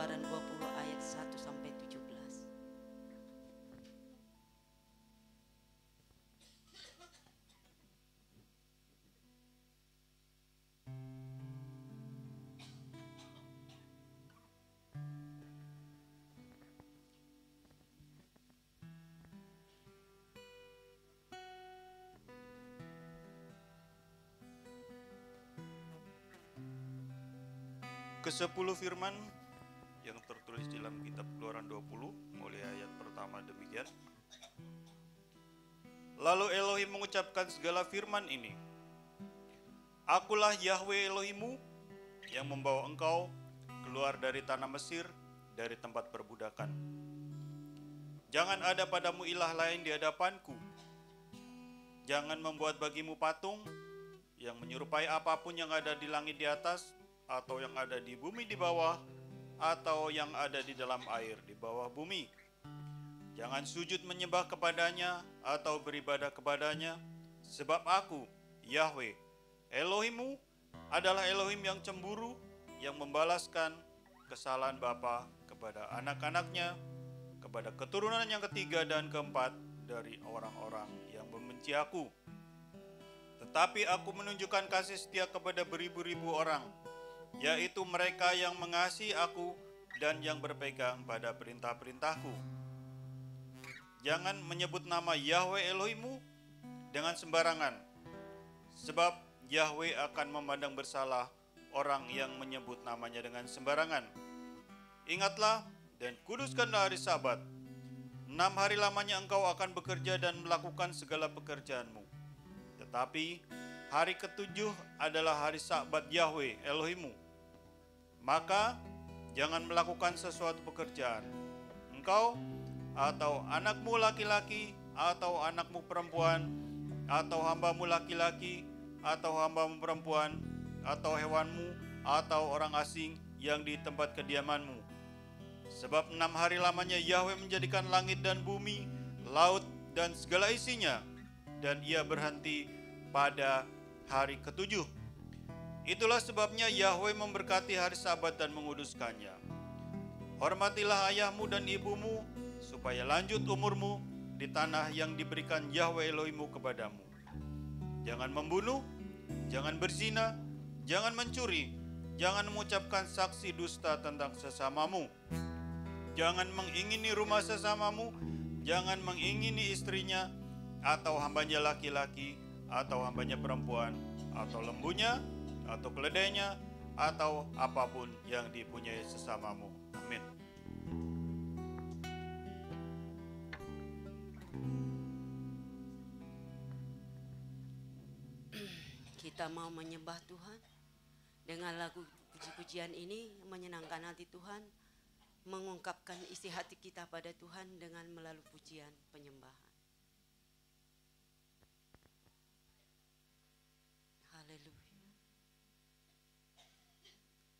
Keluaran 20 ayat 1 sampai 17. Ke-10 firman yang tertulis dalam kitab Keluaran 20 mulai ayat pertama demikian. Lalu Elohim mengucapkan segala firman ini. Akulah Yahweh Elohimmu yang membawa engkau keluar dari tanah Mesir, dari tempat perbudakan. Jangan ada padamu ilah lain di hadapanku. Jangan membuat bagimu patung yang menyerupai apapun yang ada di langit di atas, atau yang ada di bumi di bawah, atau yang ada di dalam air di bawah bumi. Jangan sujud menyembah kepadanya atau beribadah kepadanya, sebab aku, Yahweh, Elohimmu, adalah Elohim yang cemburu, yang membalaskan kesalahan bapa kepada anak-anaknya, kepada keturunan yang ketiga dan keempat dari orang-orang yang membenci aku. Tetapi aku menunjukkan kasih setia kepada beribu-ribu orang, yaitu mereka yang mengasihi aku dan yang berpegang pada perintah-perintahku. Jangan menyebut nama Yahweh Elohimmu dengan sembarangan, sebab Yahweh akan memandang bersalah orang yang menyebut namanya dengan sembarangan. Ingatlah dan kuduskanlah hari Sabat. 6 hari lamanya engkau akan bekerja dan melakukan segala pekerjaanmu. Tetapi hari ke-7 adalah hari Sabat Yahweh Elohimmu. Maka jangan melakukan sesuatu pekerjaan, engkau atau anakmu laki-laki atau anakmu perempuan atau hambamu laki-laki atau hambamu perempuan atau hewanmu atau orang asing yang di tempat kediamanmu. Sebab 6 hari lamanya Yahweh menjadikan langit dan bumi, laut dan segala isinya, dan ia berhenti pada hari ke-7. Itulah sebabnya Yahweh memberkati hari Sabat dan menguduskannya. Hormatilah ayahmu dan ibumu, supaya lanjut umurmu di tanah yang diberikan Yahweh Elohimmu kepadamu. Jangan membunuh, jangan berzina, jangan mencuri, jangan mengucapkan saksi dusta tentang sesamamu. Jangan mengingini rumah sesamamu, jangan mengingini istrinya, atau hambanya laki-laki, atau hambanya perempuan, atau lembunya, atau keledainya, atau apapun yang dipunyai sesamamu. Amin. Kita mau menyembah Tuhan dengan lagu puji-pujian ini, menyenangkan hati Tuhan, mengungkapkan isi hati kita pada Tuhan dengan melalui pujian penyembahan. Haleluya.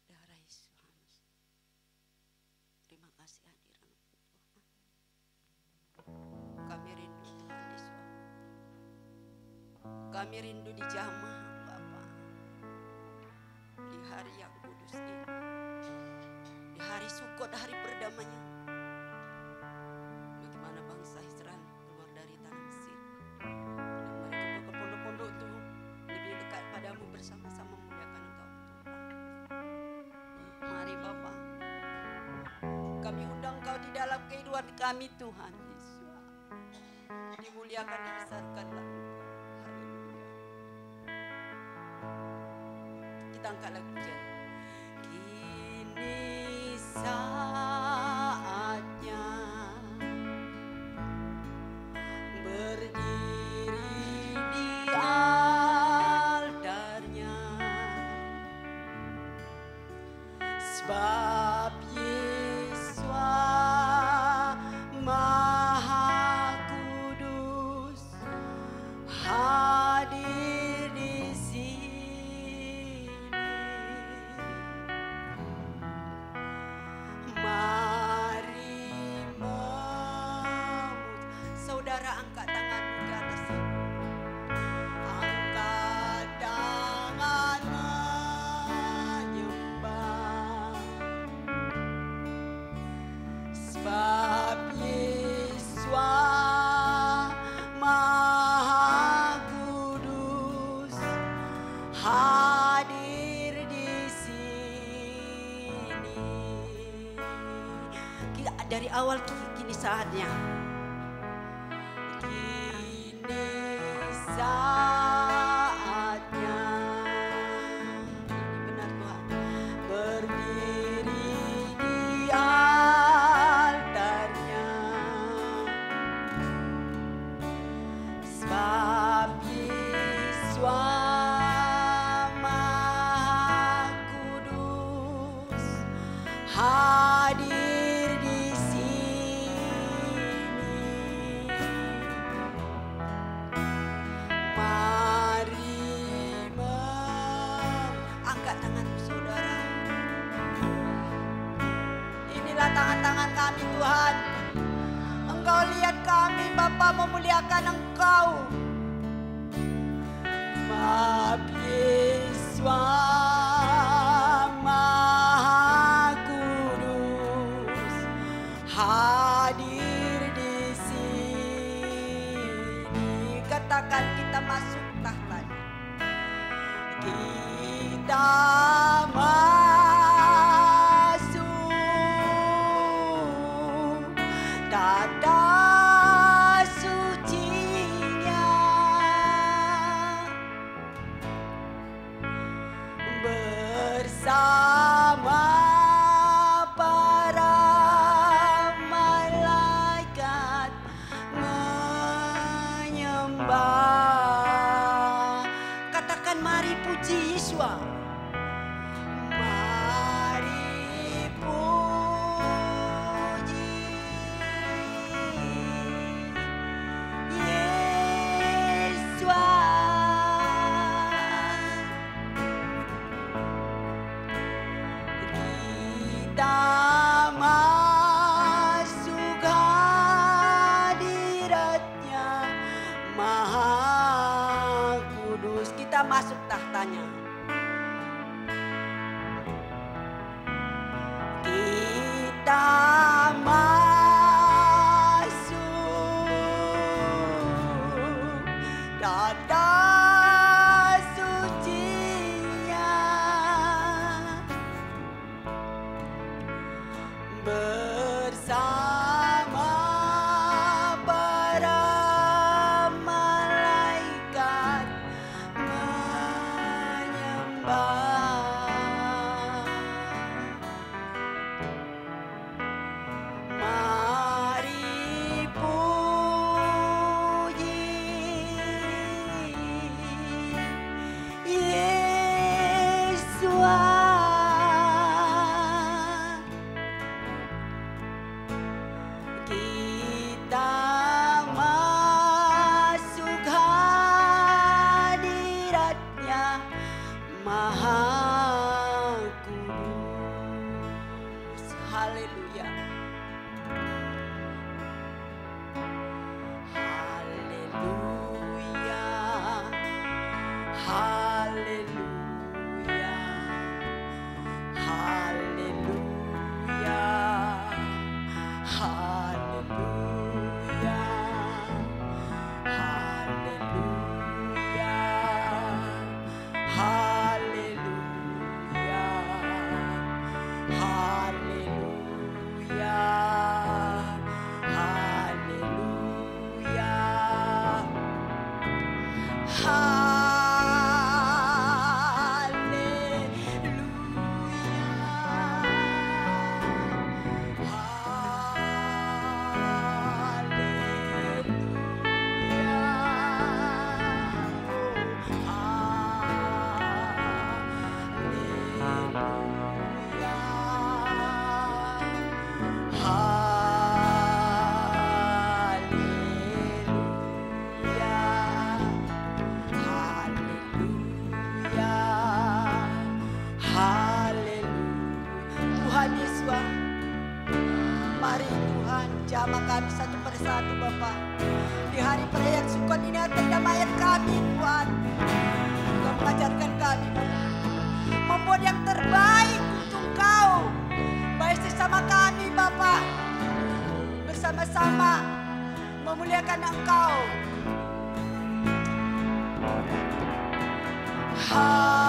Darah Yesus. Terima kasih hadirat Tuhan. Kami rindu Tuhan Yesus. Kami rindu di jamaah Bapa, di hari yang kudus ini, di hari Sukot, hari perdamaian. Bagaimana bangsa Israel keluar dari tanah Mesir, dan mereka berpondok-pondok itu lebih dekat padamu, bersama-sama memuliakan Engkau Tuhan. Mari Bapa, kami undang Engkau di dalam kehidupan kami Tuhan Yesus. Dimuliakan, dibesarkanlah Engkau. Kita angkat lagu pujian. Kini saatnya berdiri di altarnya, sebab Yesus Maha Kudus hadir di sini. dari awal kini saatnya. Kini saatnya. Ini benar Tuhan. Berdiri di altarnya. Sebab Yesus Maha Kudus hadir di sini. Mari angkat tanganmu saudara. Inilah tangan-tangan kami Tuhan. Engkau lihat kami Bapa memuliakan Engkau. Sebab Yesus Maha Kudus hadir di sini. Katakan kita masuk tahtanya. Kita masuk tata sucinya. Bersama para malaikat menyembah. Katakan mari puji Yesus. Mari puji Yesus. Kita masuk hadiratnya Maha Kudus. Kita masuk tahtanya. Kita masuk tata sucinya. Bersama para malaikat menyembah. Mari puji Yesus. Kita masuk hadiratnya Maha Kudus. Haleluya. Haleluya. Haleluya. Haleluya. Haleluya. Haleluya. Haleluya. Haleluya. Mari Tuhan jamah kami satu persatu Bapa. Di hari perayaan Sukot ini pendamaian kami Tuhan. Engkau mengajarkan kami membuat yang terbaik untuk Engkau. Baik sesama kami Bapa. Bersama-sama memuliakan Engkau. Haleluya.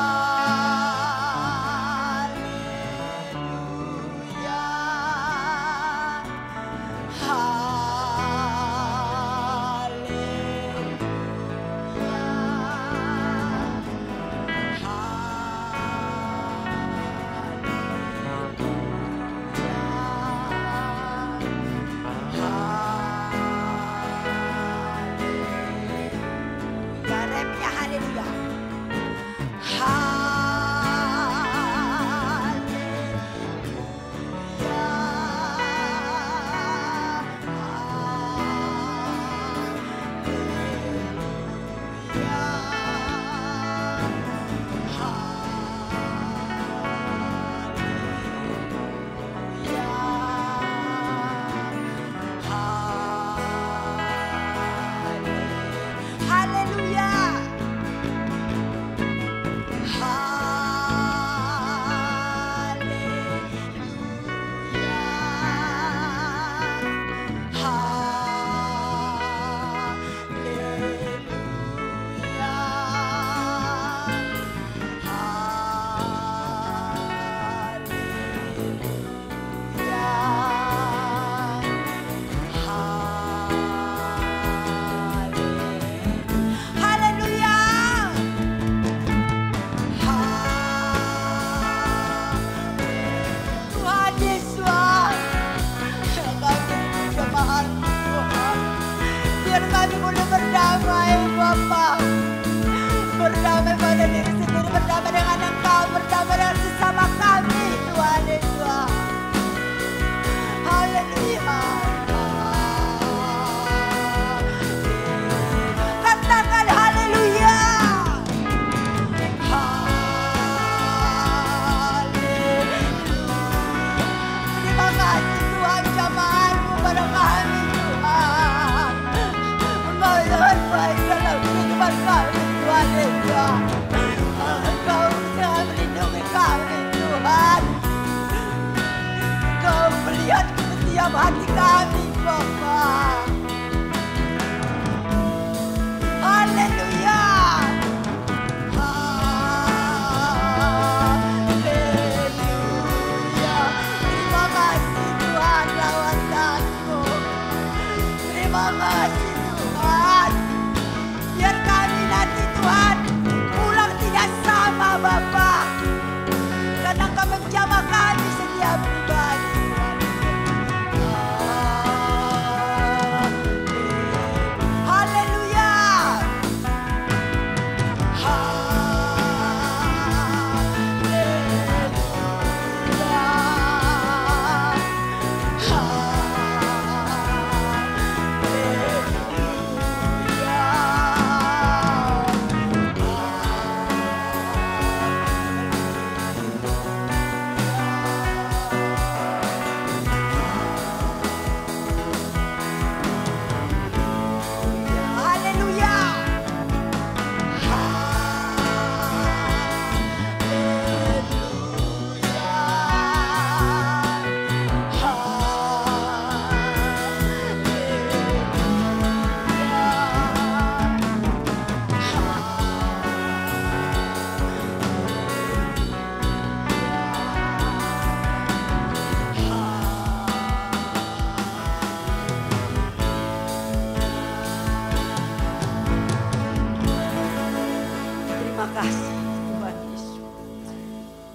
Bapa. Berdamai pada diri sendiri, berdamai dengan Engkau, berdamai dengan sesama kami, Tuhan Yesus. Haleluya. Katakan haleluya. Terima kasih Tuhan, jamaah-Mu pada kami Tuhan. Engkau Tuhan baik dalam kehidupan kami Tuhan Yesus. Engkau telah melindungi kami Tuhan. Engkau melihat setiap hati kami Bapa. Haleluya. Haleluya. Terima kasih Tuhan lawatanku. Terima kasih Tuhan. Biar kami nanti Tuhan pulang tidak sama Bapa. Karena Engkau menjamah kami setiap pribadi. Haleluya. Haleluya. Terima kasih Tuhan Yesus.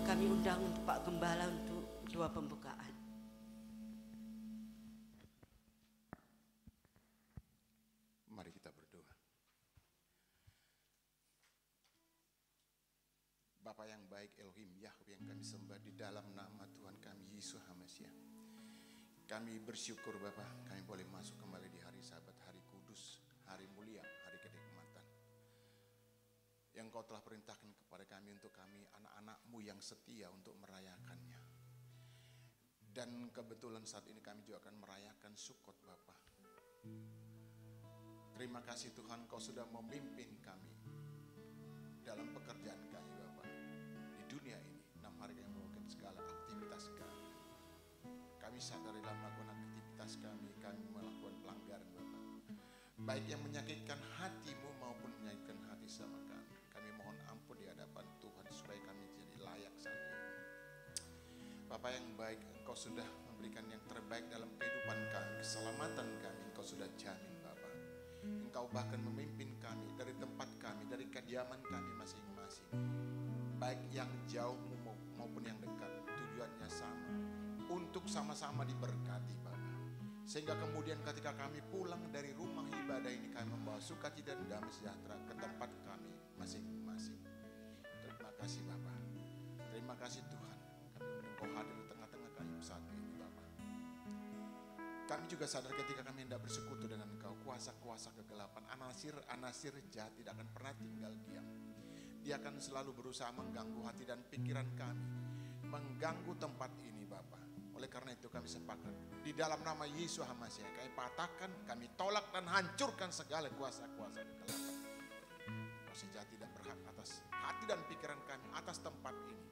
Kami undang untuk Pak Gembala untuk doa pembukaan. Mari kita berdoa. Bapa yang baik, Elohim Yahweh yang kami sembah di dalam nama Tuhan kami Yesus HaMasiah. Kami bersyukur Bapa, kami boleh masuk kembali di hari Sabat, hari kudus, hari mulia, hari kenikmatan. Yang Kau telah perintahkan kepada kami untuk kami anak-anak-Mu yang setia untuk merayakannya. Dan kebetulan saat ini kami juga akan merayakan Sukot Bapa. Terima kasih Tuhan, Kau sudah memimpin kami dalam pekerjaan kami Bapa. Di dunia ini, 6 hari yang melakukan segala aktivitas kami. Kami sadar dalam melakukan aktivitas kami melakukan pelanggaran Bapa. Baik yang menyakitkan hati-Mu maupun menyakitkan hati sama kami. Kami mohon ampun di hadapan Tuhan supaya kami jadi layak saat ini. Bapa yang baik, Engkau sudah memberikan yang terbaik dalam kehidupan kami. Keselamatan kami Engkau sudah jamin Bapa. Engkau bahkan memimpin kami dari tempat kami, dari kediaman kami masing-masing. Baik yang jauh maupun yang dekat, tujuannya sama. Untuk sama-sama diberkati Bapa. Sehingga kemudian ketika kami pulang dari rumah ibadah ini, kami membawa sukacita dan damai sejahtera ke tempat kami masing-masing. Terima kasih Bapa. Terima kasih Tuhan. Kami Engkau hadir di tengah-tengah kami saat ini Bapa. Kami juga sadar ketika kami hendak bersekutu dengan Engkau, kuasa-kuasa kegelapan, anasir jahat tidak akan pernah tinggal diam. Dia akan selalu berusaha mengganggu hati dan pikiran kami, mengganggu tempat ini Bapa. Oleh karena itu kami sepakat di dalam nama Yesus HaMasiah, kami patahkan, kami tolak dan hancurkan segala kuasa-kuasa kegelapan. Kuasa jahat tidak berhak atas hati dan pikiran kami, atas tempat ini.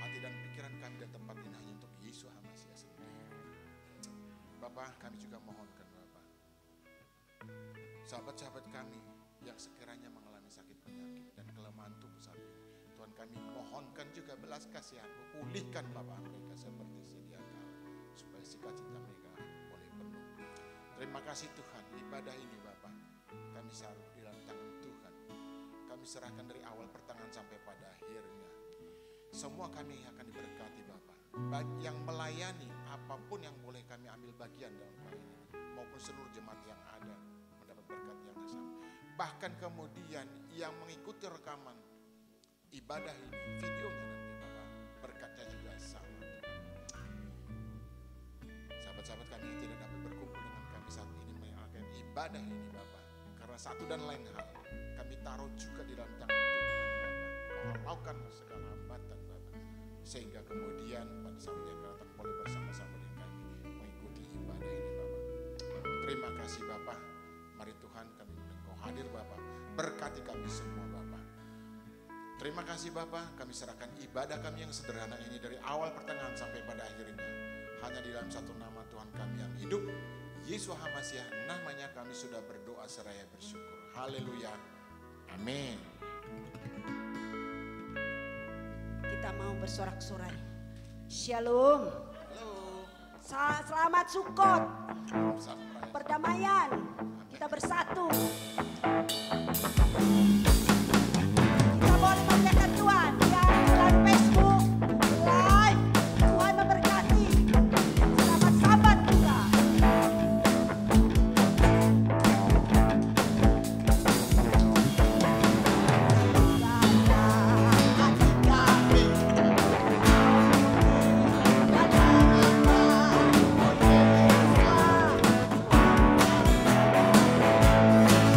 Hati dan pikiran kami dan tempat ini hanya untuk Yesus HaMasiah sendiri. Bapak, kami juga mohonkan Bapak, sahabat-sahabat kami yang sekiranya mengalami sakit penyakit dan kelemahan tubuh saat ini, Tuhan kami mohonkan juga belas kasihan-Mu, pulihkan Bapak mereka seperti sedia kala, supaya sukacita mereka boleh penuh. Terima kasih Tuhan, ibadah ini Bapak kami taruh di dalam tangan Tuhan. Kami serahkan dari awal pertengahan sampai pada akhirnya. Semua kami akan diberkati Bapak, baik yang melayani apapun yang boleh kami ambil bagian dalam pelayanan ini, maupun seluruh jemaat yang ada mendapat berkat yang sama. bahkan kemudian yang mengikuti rekaman ibadah ini, videonya nanti Bapak, berkatnya juga sama. Sahabat-sahabat kami yang tidak dapat berkumpul dengan kami saat ini menyaksikan ibadah ini Bapak, karena satu dan lain hal kami taruh juga di dalam tangan Tuhan Bapak. Kau halaukan segala hambatan Bapak, sehingga kemudian pada saat yang akan datang boleh bersama-sama dengan kami mengikuti ibadah ini Bapak. Terima kasih Bapak. Mari Tuhan kami Engkau hadir Bapak, berkati kami semua Bapak. Terima kasih Bapak, kami serahkan ibadah kami yang sederhana ini dari awal pertengahan sampai pada akhirnya hanya di dalam satu nama Tuhan kami yang hidup, Yesus Hamasiah, namanya kami sudah berdoa seraya bersyukur. Haleluya, amin. Kita mau bersorak-sorai. Shalom. Selamat Sukot. Perdamaian. Kita bersatu. Kita boleh memuliakan Tuhan. Yang dalam Facebook live. Tuhan memberkati. Selamat Sabat juga.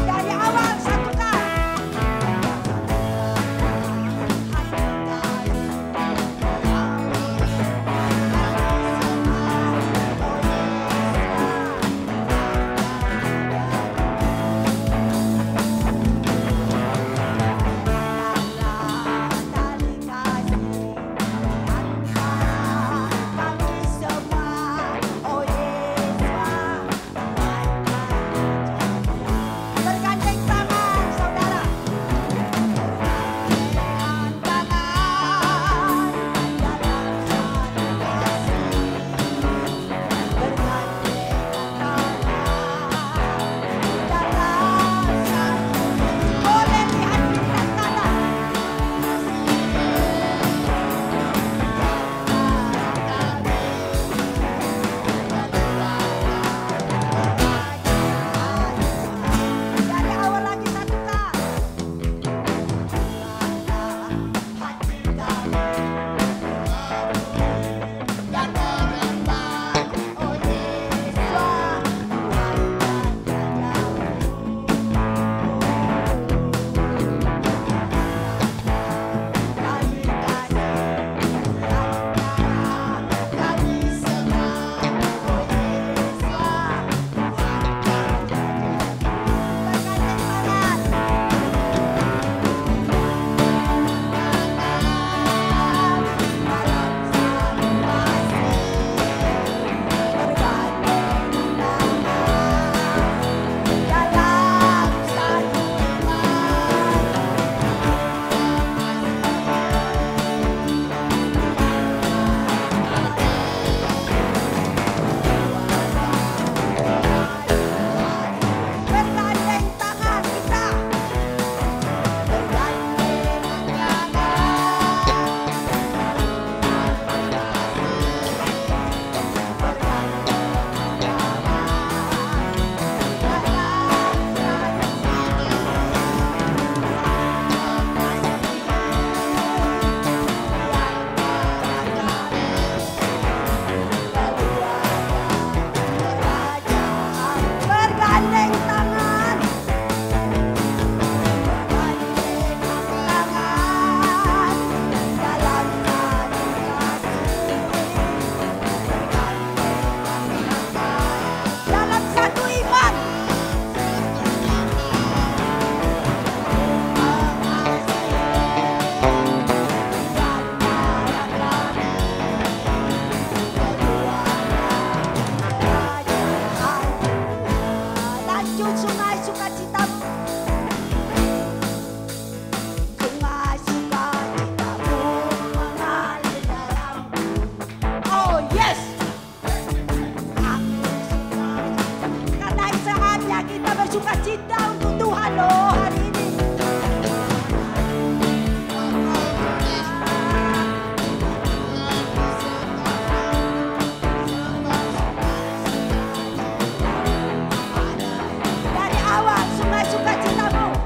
Dari awal satukan. Bergandeng tangan saudara. Bergandeng tangan dalam satu kasih. Bergandeng tangan dalam satu. Boleh lihat kita sekarang. Dari awal lagi satukan. Dan berembang, oh Yesus, kami semua, oh Yesus, bergandeng tangan. Bergandeng tangan kita. Bergandeng bergandeng tangan. Dalam satu kasih. Dalam satu iman. Lanjut sungai sukacitamu. Sungai sukacitamu mengalir dalamku. Oh yes. Aku suka. Karena saatnya kita bersukacita untuk Tuhan loh hari ini. Dari awal sungai sukacitamu.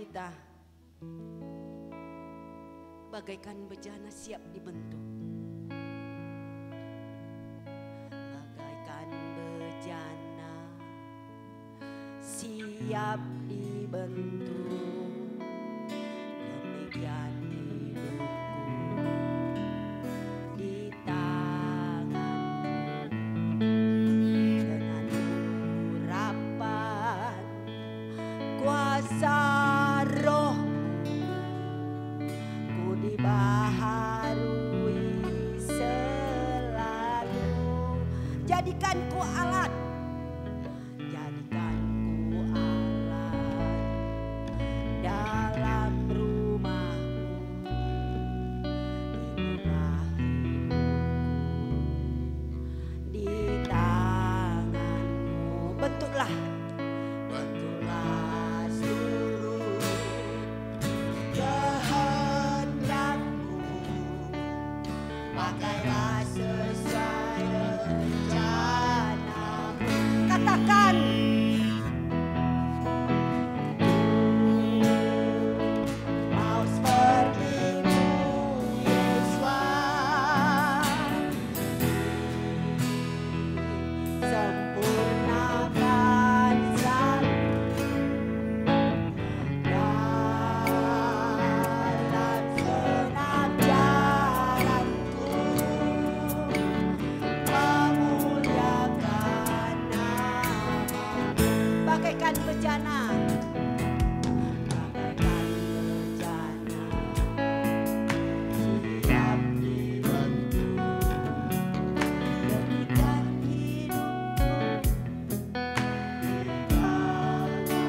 kita bagaikan bejana siap dibentuk. Bagaikan bejana siap dibentuk, demikian hidupku di tanganmu. Dengan urapan kuasa roh ku dibaharui selalu. Jadikan ku alat, jadikan ku alat dalam rumahmu. Inilah hidupku di tanganmu. Bentuklah seluruh kehendakku, pakailah sesuai rencanamu. Katakan, mau sepertimu Yesus, sempurnakan selalu dalam senam jalanku, memuliakan namamu. Bagaikan bejana, bagaikan bejana siap dibentuk, demikian hidupku di tanganmu.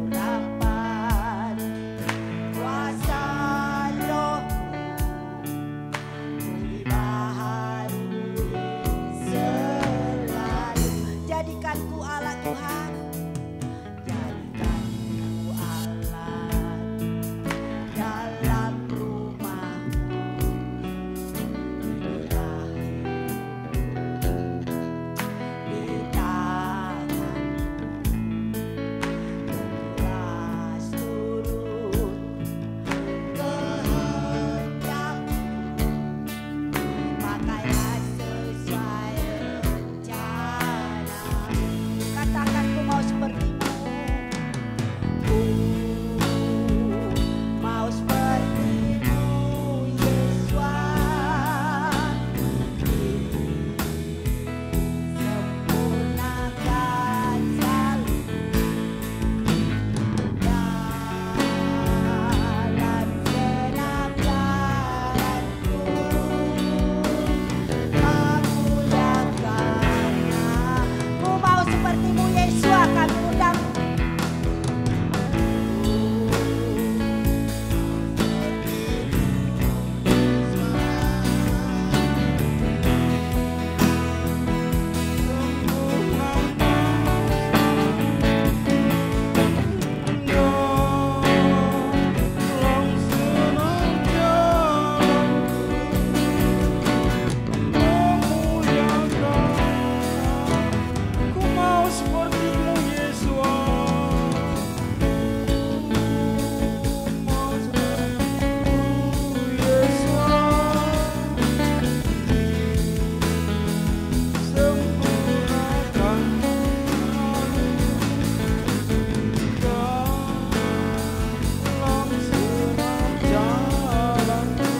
Urapan kuasa rohmu ku dibaharui selalu. Jadikan ku alat Tuhan, jadikan ku alat dalam rumahmu. Inilah hidupku di tanganmu. Bentuklah seluruh kehendakku, pakailah sesuai rencanamu. Katakan, ku mau sepertimu, ku mau sepertimu Yesus, sempurnakan selalu dalam senam jalanku, memuliakan namamu. Ku mau sepertimu Yesus, kami undang. Ku mau sepertimu Yesus, mau sepertimu Yesus, sempurnakan dalam senam jalanku.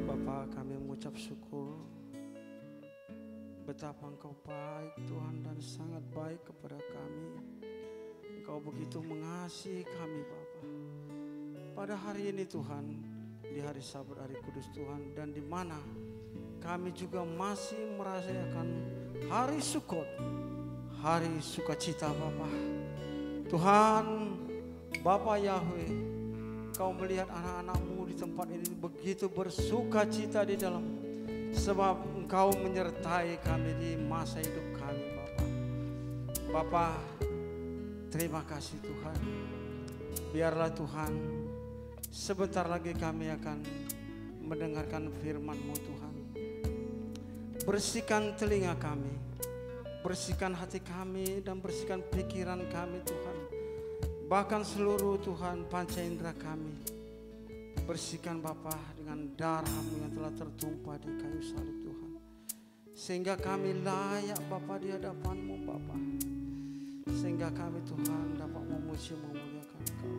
Bapa, kami mengucap syukur betapa Engkau baik Tuhan dan sangat baik kepada kami. Engkau begitu mengasihi kami Bapa. Pada hari ini Tuhan, di hari Sabat, hari kudus Tuhan, dan di mana kami juga masih merasakan hari Sukot, hari sukacita Bapa. Tuhan, Bapa Yahweh, Kau melihat anak-anak-Mu di tempat ini begitu bersuka cita di dalam, sebab Engkau menyertai kami di masa hidup kami Bapa. Bapa, terima kasih Tuhan. Biarlah Tuhan Sebentar lagi kami akan mendengarkan firman-Mu Tuhan. Bersihkan telinga kami, bersihkan hati kami, dan bersihkan pikiran kami Tuhan. Bahkan seluruh Tuhan panca indera kami. Bersihkan Bapa dengan darah-Mu yang telah tertumpah di kayu salib Tuhan. Sehingga kami layak Bapa di hadapan-Mu Bapa. Sehingga kami Tuhan dapat memuji memuliakan Engkau.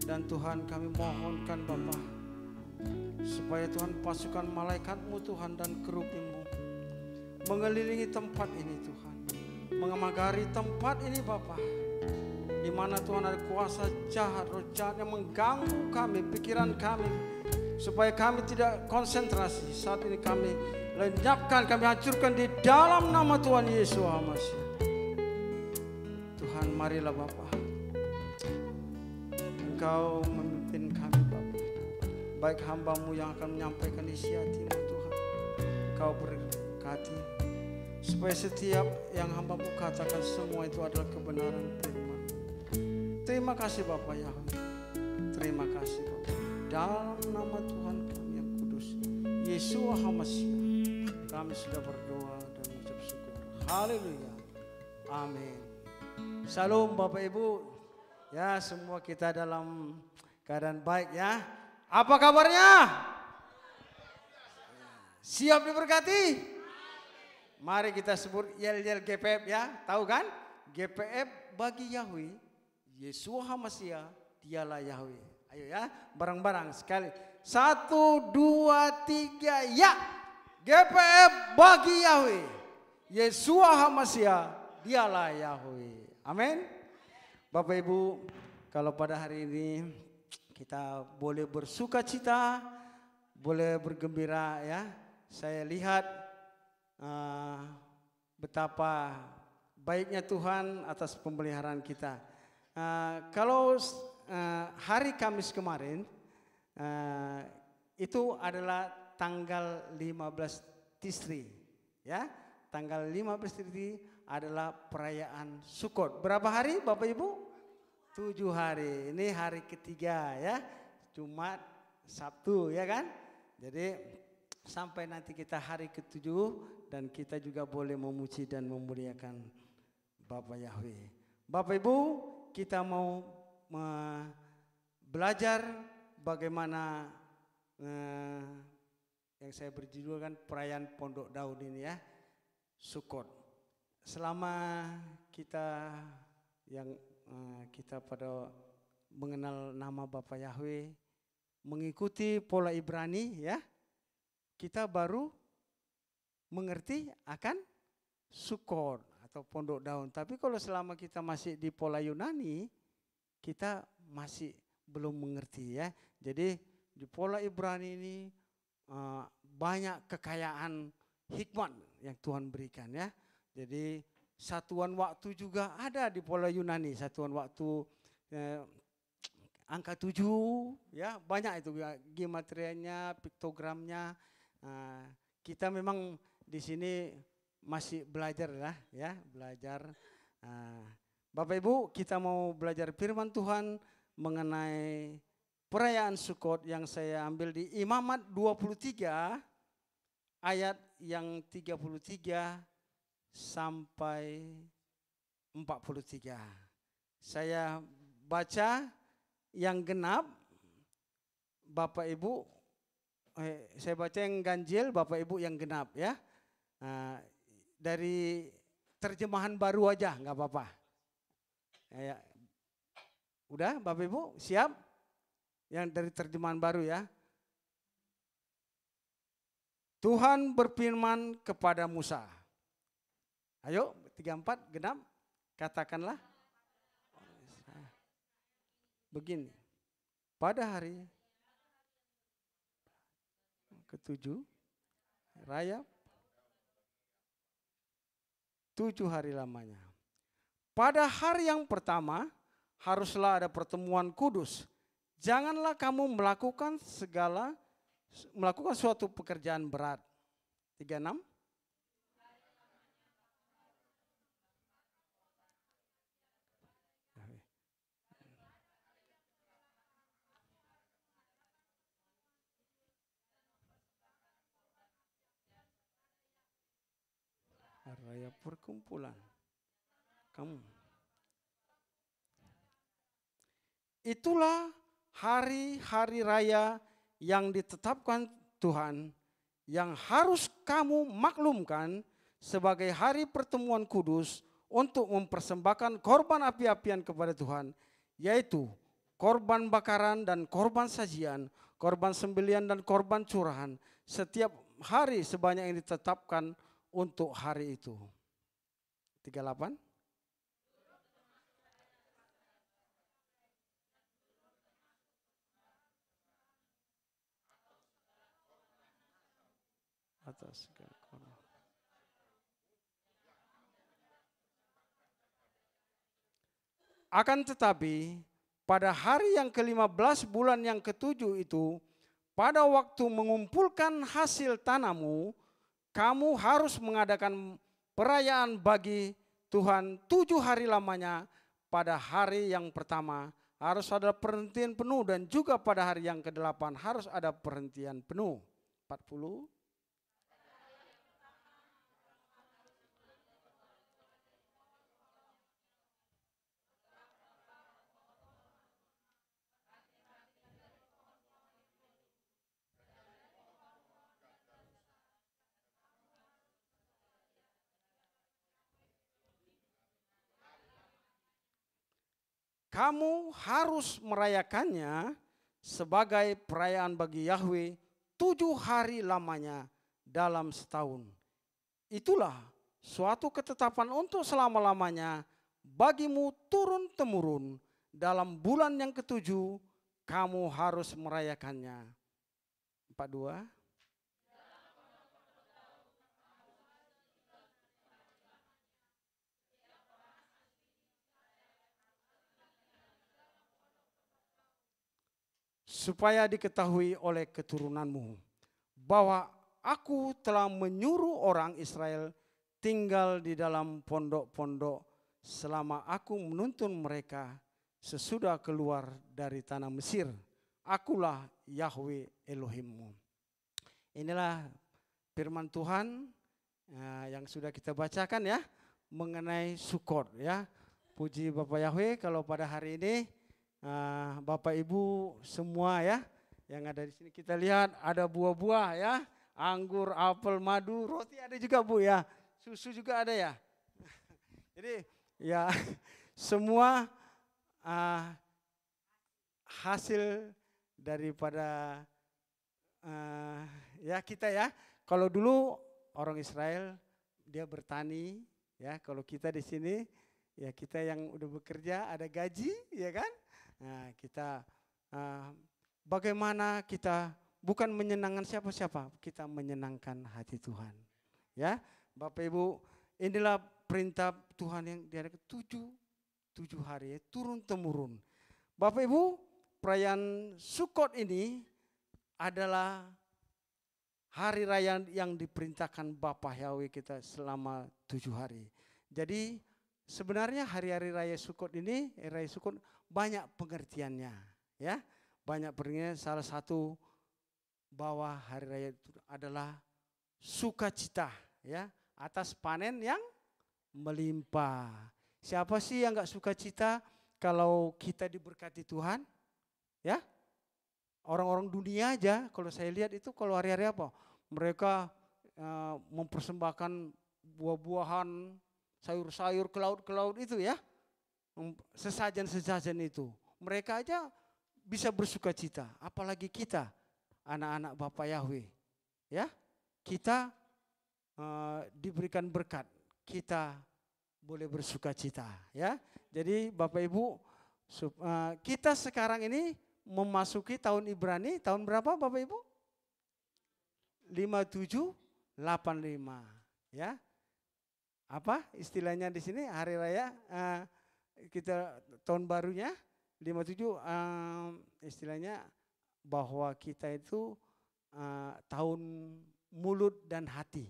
Dan Tuhan kami mohonkan Bapa, supaya Tuhan pasukan malaikat-Mu Tuhan dan kerubi-Mu mengelilingi tempat ini Tuhan. Mengemagari tempat ini Bapa, di mana Tuhan ada kuasa jahat, roh jahat yang mengganggu kami, pikiran kami, supaya kami tidak konsentrasi. Saat ini kami lenyapkan, kami hancurkan di dalam nama Tuhan Yesus Hamasi. Tuhan, marilah Bapa, Engkau memimpin kami Bapa. Baik hamba-Mu yang akan menyampaikan isi hati-Mu Tuhan, Engkau berkati, supaya setiap yang hamba-Mu katakan semua itu adalah kebenaran firman. Terima kasih Bapa Yahweh. Terima kasih Bapa. Dalam nama Tuhan kami yang kudus, Yesus HaMasiah, kami sudah berdoa dan mengucap syukur. Haleluya. Amin. Salam Bapak Ibu. Ya, semua kita dalam keadaan baik ya. Apa kabarnya? Siap diberkati? Mari kita sebut yel-yel GPF ya. Tahu kan? GPF bagi Yahweh, Yesus HaMasiah, dialah Yahweh. Ayo ya, bareng-bareng sekali. 1, 2, 3, ya. GPF bagi Yahweh, Yesus HaMasiah, dialah Yahweh. Amin. Bapak Ibu, kalau pada hari ini kita boleh bersuka cita, boleh bergembira ya. Saya lihat betapa baiknya Tuhan atas pemeliharaan kita. Kalau hari Kamis kemarin itu adalah tanggal 15 Tisri ya. Tanggal 15 Tisri adalah perayaan Sukot. Berapa hari Bapak Ibu? 7 hari. Ini hari ketiga ya. Jumat, Sabtu ya kan. Jadi sampai nanti kita hari ke-7 dan kita juga boleh memuji dan memuliakan Bapak Yahweh. Bapak Ibu, kita mau belajar bagaimana yang saya berjudulkan perayaan Pondok Daud ini ya. Sukot. Selama kita yang kita pada mengenal nama Bapa Yahweh, mengikuti pola Ibrani ya, kita baru mengerti akan Sukot atau Pondok Daun. Tapi kalau selama kita masih di pola Yunani, kita masih belum mengerti ya. Jadi di pola Ibrani ini banyak kekayaan hikmat yang Tuhan berikan ya. Jadi satuan waktu juga ada di pola Yunani, satuan waktu angka 7 ya, banyak itu geometrianya, piktogramnya. Kita memang di sini masih belajar lah ya, belajar. Bapak Ibu, kita mau belajar firman Tuhan mengenai perayaan Sukot yang saya ambil di Imamat 23 ayat yang 33 sampai 43. Saya baca yang genap, Bapak Ibu, saya baca yang ganjil, Bapak Ibu yang genap ya. Dari terjemahan baru aja, nggak apa-apa. Ya, udah Bapak Ibu siap? Yang dari terjemahan baru ya. Tuhan berfirman kepada Musa. Ayo 34 genap, katakanlah. Begini, pada hari ke-7 rayap 7 hari lamanya. Pada hari yang pertama haruslah ada pertemuan kudus. Janganlah kamu melakukan suatu pekerjaan berat. 36. Raya perkumpulan. Kamu. Itulah hari-hari raya yang ditetapkan Tuhan, yang harus kamu maklumkan sebagai hari pertemuan kudus untuk mempersembahkan korban api-apian kepada Tuhan, yaitu korban bakaran dan korban sajian, korban sembelihan dan korban curahan, setiap hari sebanyak yang ditetapkan untuk hari itu. 38. Atas segala korban. Akan tetapi pada hari yang ke-15 bulan yang ke-7 itu, pada waktu mengumpulkan hasil tanammu, kamu harus mengadakan perayaan bagi Tuhan 7 hari lamanya. Pada hari yang pertama harus ada perhentian penuh, dan juga pada hari yang ke-8 harus ada perhentian penuh. 40. Kamu harus merayakannya sebagai perayaan bagi Yahweh 7 hari lamanya dalam setahun. Itulah suatu ketetapan untuk selama-lamanya bagimu turun-temurun. Dalam bulan yang ke-7 kamu harus merayakannya. 42. Supaya diketahui oleh keturunanmu bahwa aku telah menyuruh orang Israel tinggal di dalam pondok-pondok selama aku menuntun mereka sesudah keluar dari tanah Mesir. Akulah Yahweh Elohimmu. Inilah firman Tuhan yang sudah kita bacakan ya, mengenai Sukot ya. Puji Bapak Yahweh, kalau pada hari ini Bapak Ibu semua ya yang ada di sini, kita lihat ada buah-buah ya, anggur, apel, madu, roti ada juga Bu ya, susu juga ada ya. Jadi ya semua hasil daripada ya kita ya. Kalau dulu orang Israel dia bertani ya, kalau kita di sini ya kita yang udah bekerja ada gaji ya kan. Nah, kita bagaimana kita bukan menyenangkan siapa-siapa, kita menyenangkan hati Tuhan. Ya, Bapak Ibu, inilah perintah Tuhan yang dari 7 hari ya, turun temurun. Bapak Ibu, perayaan Sukot ini adalah hari raya yang diperintahkan Bapak Yahweh kita selama 7 hari. Jadi sebenarnya hari-hari raya Sukot ini, raya Sukot banyak pengertiannya, ya, banyak pengertiannya. Salah satu bahwa hari raya itu adalah sukacita, ya, atas panen yang melimpah. Siapa sih yang nggak sukacita kalau kita diberkati Tuhan, ya? Orang-orang dunia aja, kalau saya lihat itu kalau hari-hari apa, mereka mempersembahkan buah-buahan, sayur-sayur ke laut itu ya. Sesajen-sesajen itu. Mereka aja bisa bersuka cita. Apalagi kita, anak-anak Bapak Yahweh. Ya, kita diberikan berkat. Kita boleh bersuka cita. Ya, jadi Bapak Ibu, kita sekarang ini memasuki tahun Ibrani. Tahun berapa Bapak Ibu? 5785. Ya, apa istilahnya di sini hari raya? Kita tahun barunya 57 istilahnya bahwa kita itu tahun mulut dan hati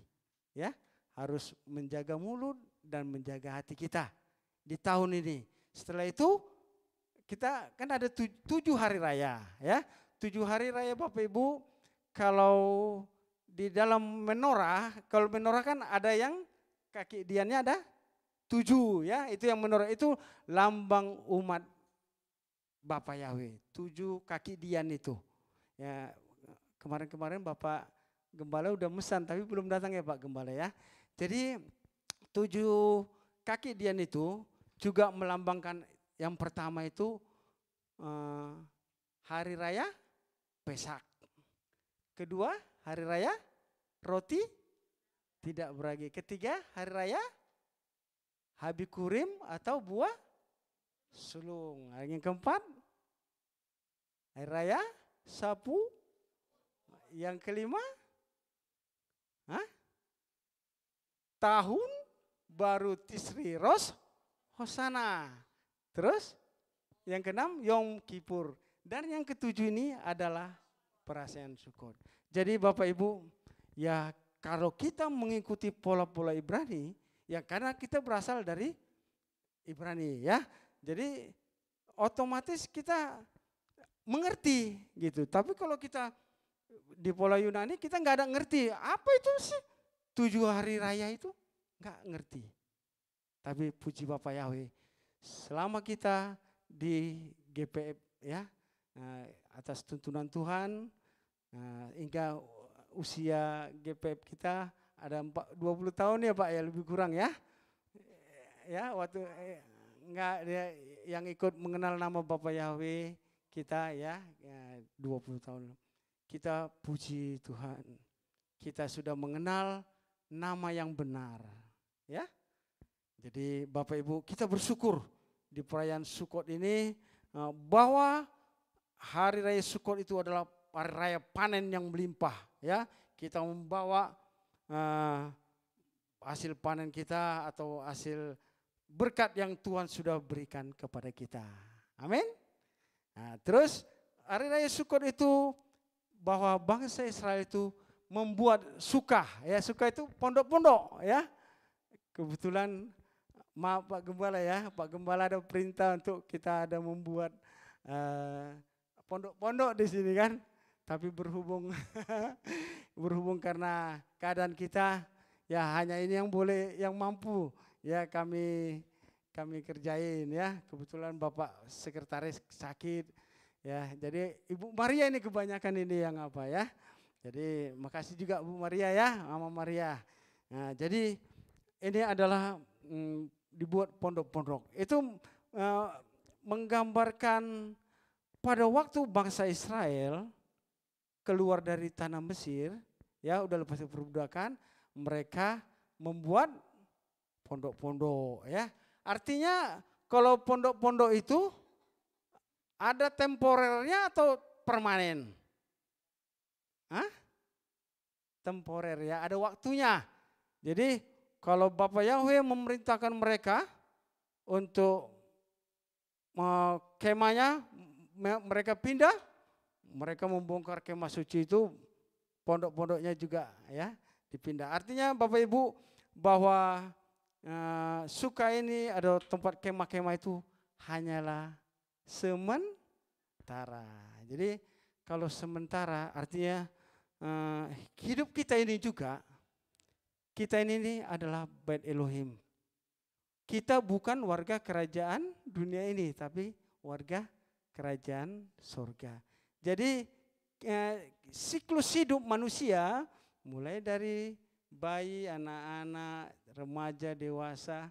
ya, harus menjaga mulut dan menjaga hati kita di tahun ini. Setelah itu kita kan ada 7 hari raya ya, 7 hari raya Bapak Ibu. Kalau di dalam menorah, kalau menorah kan ada yang kaki diannya ada 7 ya. Itu yang menurut itu lambang umat Bapak Yahweh. 7 kaki dian itu. Ya, kemarin-kemarin Bapak Gembala udah mesan tapi belum datang ya Pak Gembala ya. Jadi 7 kaki dian itu juga melambangkan yang pertama itu hari raya Pesak. Kedua, hari raya roti tidak beragi. Ketiga, hari raya Habikurim atau buah sulung. Yang keempat, hari raya sapu. Yang kelima, tahun baru Tisri Ros Hosana. Terus yang keenam Yom Kippur. Dan yang ketujuh ini adalah perayaan Sukkot. Jadi Bapak Ibu, ya kalau kita mengikuti pola-pola Ibrani, ya karena kita berasal dari Ibrani ya. Jadi otomatis kita mengerti gitu. Tapi kalau kita di pola Yunani kita nggak ada ngerti. Apa itu sih 7 hari raya itu? Nggak ngerti. Tapi puji Bapak Yahweh, selama kita di GPF ya, atas tuntunan Tuhan, hingga usia GPF kita ada 20 tahun ya Pak ya, lebih kurang ya. Ya waktu enggak yang ikut mengenal nama Bapak Yahweh kita ya 20 tahun. Kita puji Tuhan. Kita sudah mengenal nama yang benar ya. Jadi Bapak Ibu, kita bersyukur di perayaan Sukkot ini bahwa hari raya Sukkot itu adalah hari raya panen yang melimpah ya. Kita membawa hasil panen kita atau hasil berkat yang Tuhan sudah berikan kepada kita. Amin. Nah, terus hari raya Sukkot itu bahwa bangsa Israel itu membuat suka ya. Suka itu pondok-pondok ya. Kebetulan maaf Pak Gembala ya, Pak Gembala ada perintah untuk kita ada membuat pondok-pondok di sini kan. Tapi berhubung karena keadaan kita ya hanya ini yang boleh, yang mampu ya kami kerjain ya. Kebetulan Bapak Sekretaris sakit ya. Jadi Ibu Maria ini kebanyakan ini yang apa ya. Jadi makasih juga Bu Maria ya, Mama Maria. Nah, jadi ini adalah dibuat pondok-pondok. Itu menggambarkan pada waktu bangsa Israel keluar dari tanah Mesir, ya udah lepas perbudakan, mereka membuat pondok-pondok ya. Artinya kalau pondok-pondok itu ada temporernya atau permanen? Temporer ya, ada waktunya. Jadi kalau Bapak Yahweh memerintahkan mereka untuk kemahnya, mereka pindah, mereka membongkar kemah suci itu, pondok-pondoknya juga ya dipindah. Artinya Bapak Ibu bahwa suka ini ada tempat kemah-kemah itu hanyalah sementara. Jadi kalau sementara artinya hidup kita ini juga, kita ini adalah Bait Elohim. Kita bukan warga kerajaan dunia ini, tapi warga kerajaan surga. Jadi siklus hidup manusia mulai dari bayi, anak-anak, remaja, dewasa,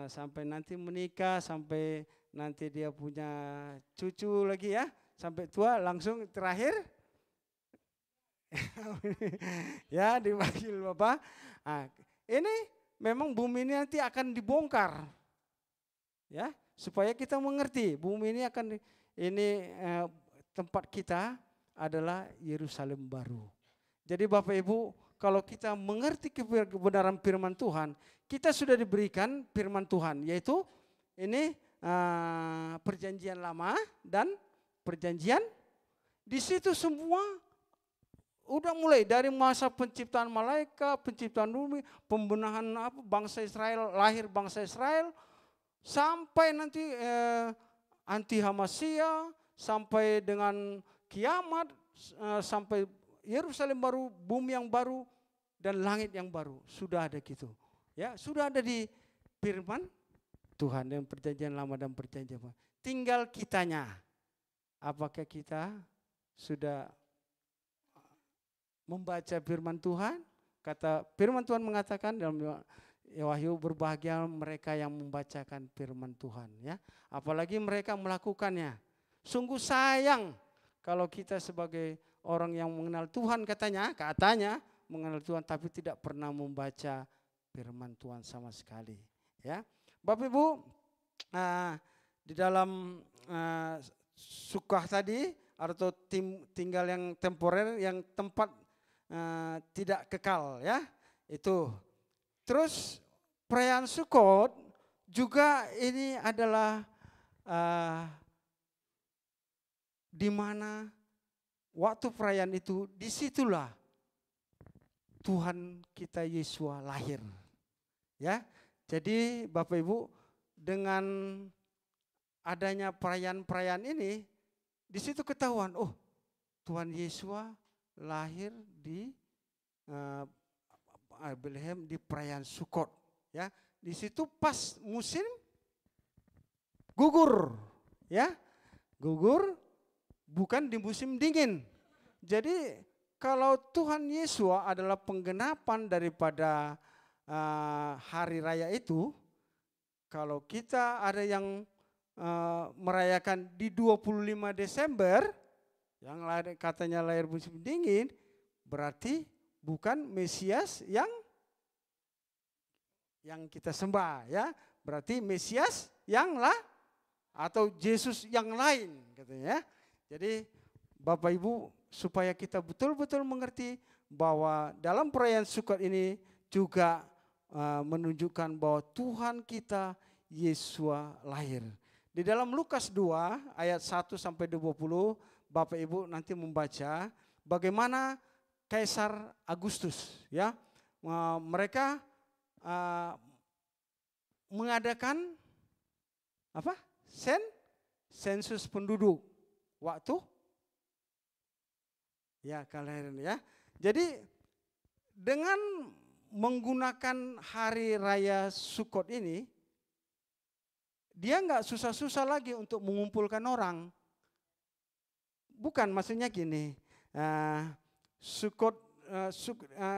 sampai nanti menikah, sampai nanti dia punya cucu lagi ya, sampai tua langsung terakhir ya dipanggil Bapak. Ini memang bumi ini nanti akan dibongkar ya, supaya kita mengerti bumi ini akan tempat kita adalah Yerusalem baru. Jadi Bapak Ibu, kalau kita mengerti kebenaran firman Tuhan, kita sudah diberikan firman Tuhan, yaitu ini perjanjian lama dan perjanjian. Di situ semua udah mulai dari masa penciptaan malaikat, penciptaan bumi, pembenahan bangsa Israel, lahir bangsa Israel, sampai nanti anti Hamasia, sampai dengan kiamat, sampai Yerusalem baru, bumi yang baru, dan langit yang baru. Sudah ada gitu. Ya, sudah ada di firman Tuhan dan perjanjian lama dan perjanjian baru. Tinggal kitanya. Apakah kita sudah membaca firman Tuhan? Kata firman Tuhan mengatakan dalam Wahyu, berbahagia mereka yang membacakan firman Tuhan, ya. Apalagi mereka melakukannya. Sungguh sayang kalau kita sebagai orang yang mengenal Tuhan katanya mengenal Tuhan tapi tidak pernah membaca firman Tuhan sama sekali, ya. Bapak Ibu, di dalam sukah tadi atau tinggal yang temporer, yang tempat tidak kekal, ya, itu. Terus perayaan Sukot juga ini adalah di mana waktu perayaan itu, disitulah Tuhan kita Yesua lahir, ya. Jadi Bapak Ibu, dengan adanya perayaan-perayaan ini, di situ ketahuan, oh, Tuhan Yesua lahir di Bethlehem di perayaan Sukot, ya. Di situ pas musim gugur, ya. Gugur bukan di musim dingin. Jadi kalau Tuhan Yesua adalah penggenapan daripada hari raya itu, kalau kita ada yang merayakan di 25 Desember, yang katanya lahir musim dingin, berarti bukan Mesias yang kita sembah, ya. Berarti Mesias yang atau Yesus yang lain, katanya. Jadi Bapak Ibu, supaya kita betul-betul mengerti bahwa dalam perayaan Sukot ini juga menunjukkan bahwa Tuhan kita Yesua lahir. Di dalam Lukas 2 ayat 1 sampai 20, Bapak Ibu nanti membaca bagaimana Kaisar Agustus, ya, mereka mengadakan apa? Sensus penduduk waktu ya kalian, ya. Jadi dengan menggunakan hari raya Sukot ini, dia nggak susah-susah lagi untuk mengumpulkan orang. Bukan, maksudnya gini, Sukot,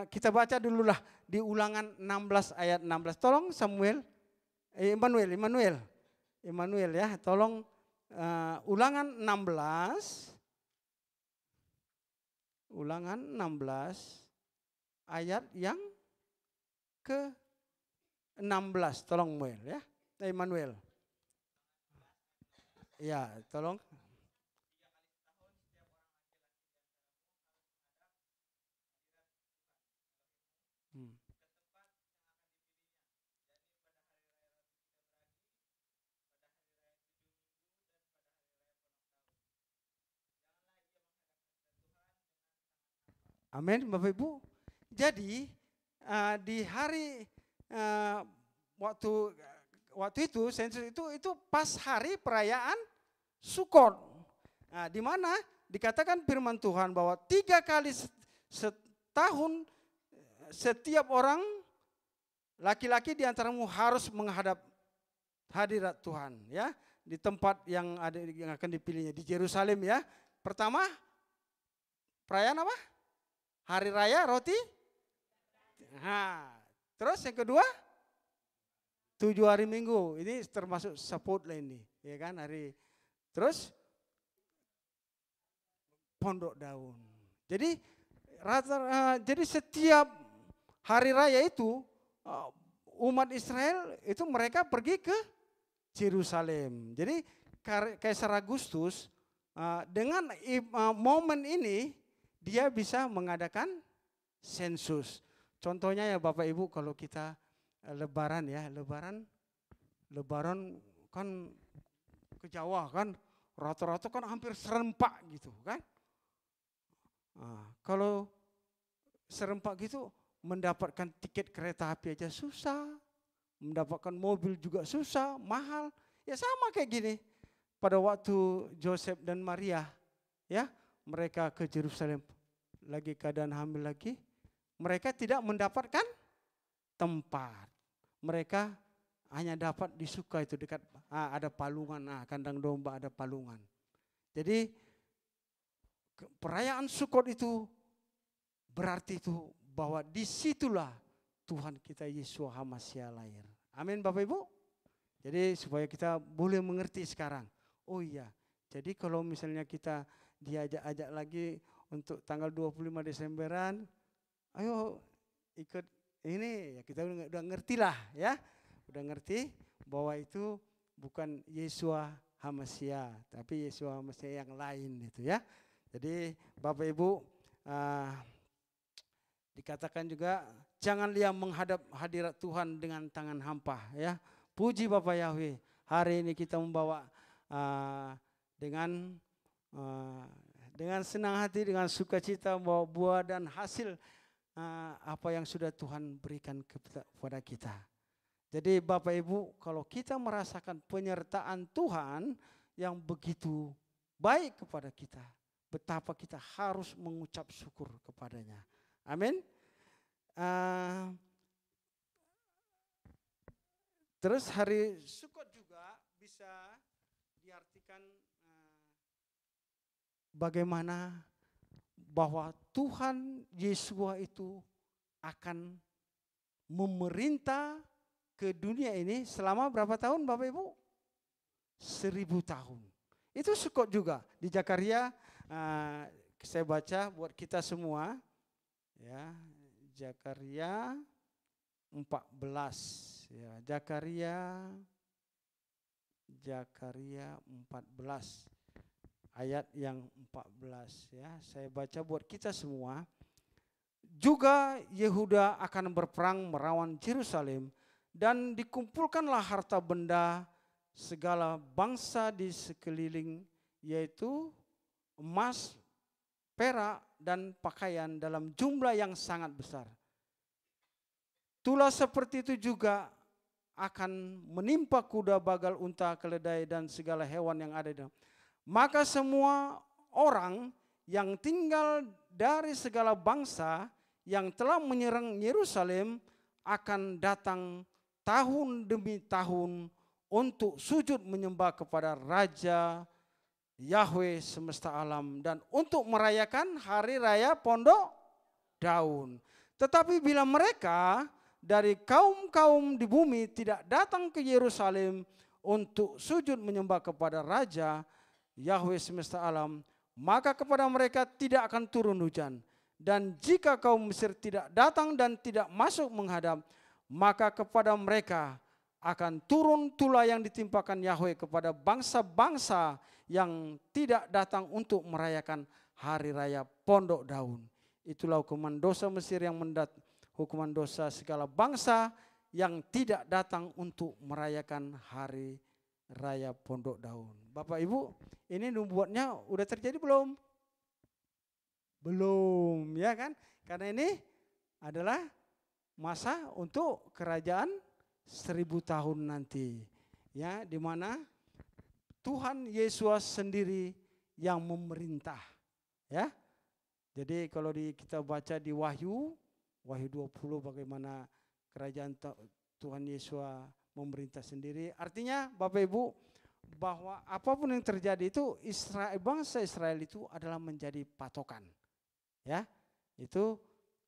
kita baca dululah di Ulangan 16 ayat 16. Tolong Samuel, Immanuel ya, tolong Ulangan 16 ayat yang ke-16, tolong Muel, ya, Immanuel. Ya, tolong. Amin, Bapak Ibu. Jadi di hari waktu itu sensus itu pas hari perayaan Sukot. Nah, di mana dikatakan firman Tuhan bahwa 3 kali setahun setiap orang laki-laki di antaramu harus menghadap hadirat Tuhan, ya, di tempat yang akan dipilihnya di Yerusalem, ya. Pertama perayaan apa? Hari raya roti. Nah, terus yang kedua 7 hari Minggu. Ini termasuk Sabut lah ini, ya kan, hari. Terus Pondok Daun. Jadi jadi setiap hari raya itu umat Israel itu mereka pergi ke Yerusalem. Jadi Kaisar Agustus dengan momen ini dia bisa mengadakan sensus. Contohnya ya Bapak Ibu, kalau kita lebaran ya, lebaran kan ke Jawa kan rata-rata kan hampir serempak gitu kan. Nah, kalau serempak gitu mendapatkan tiket kereta api aja susah, mendapatkan mobil juga susah, mahal. Ya sama kayak gini. Pada waktu Joseph dan Maria, ya, mereka ke Yerusalem lagi keadaan hamil lagi, mereka tidak mendapatkan tempat. mereka hanya dapat di Suka itu dekat ada palungan, kandang domba ada palungan. Jadi perayaan Sukot itu berarti itu bahwa disitulah Tuhan kita Yeshua HaMashiach lahir. Amin Bapak Ibu. Jadi supaya kita boleh mengerti sekarang. Oh iya, jadi kalau misalnya kita diajak-ajak lagi untuk tanggal 25 Desemberan, ayo ikut ini, ya kita udah ngerti lah ya. Udah ngerti bahwa itu bukan Yeshua HaMashiach, tapi Yeshua HaMashiach yang lain itu ya. Jadi Bapak Ibu dikatakan juga jangan dia menghadap hadirat Tuhan dengan tangan hampa ya. Puji Bapak Yahweh, hari ini kita membawa dengan senang hati, dengan sukacita membawa buah dan hasil apa yang sudah Tuhan berikan kepada kita. Jadi Bapak Ibu, kalau kita merasakan penyertaan Tuhan yang begitu baik kepada kita, betapa kita harus mengucap syukur kepadanya. Amin. Terus hari Sukot juga bisa diartikan bagaimana bahwa Tuhan Yeshua itu akan memerintah ke dunia ini selama berapa tahun Bapak Ibu? 1000 tahun. Itu Sukot juga. Di Zakaria saya baca buat kita semua. Ya, Zakaria 14. Ya, Zakaria 14 ayat yang 14 ya. Saya baca buat kita semua. Juga Yehuda akan berperang melawan Yerusalem dan dikumpulkanlah harta benda segala bangsa di sekeliling, yaitu emas, perak dan pakaian dalam jumlah yang sangat besar. Itulah seperti itu juga akan menimpa kuda, bagal, unta, keledai dan segala hewan yang ada di dalam. Maka semua orang yang tinggal dari segala bangsa yang telah menyerang Yerusalem akan datang tahun demi tahun untuk sujud menyembah kepada Raja Yahweh semesta alam dan untuk merayakan hari raya Pondok Daun. Tetapi bila mereka dari kaum-kaum di bumi tidak datang ke Yerusalem untuk sujud menyembah kepada Raja Yahweh semesta alam, maka kepada mereka tidak akan turun hujan. Dan jika kaum Mesir tidak datang dan tidak masuk menghadap, maka kepada mereka akan turun tulah yang ditimpakan Yahweh kepada bangsa-bangsa yang tidak datang untuk merayakan hari raya Pondok Daun. Itulah hukuman dosa Mesir yang hukuman dosa segala bangsa yang tidak datang untuk merayakan hari raya Pondok Daun. Bapak Ibu, ini nubuatnya udah terjadi belum? Belum, ya kan? Karena ini adalah masa untuk kerajaan 1000 tahun nanti, ya, di mana Tuhan Yesus sendiri yang memerintah, ya. Jadi kalau kita baca di Wahyu 20 bagaimana kerajaan Tuhan Yesus memerintah sendiri. Artinya Bapak Ibu bahwa apapun yang terjadi itu bangsa Israel itu adalah menjadi patokan. Ya, itu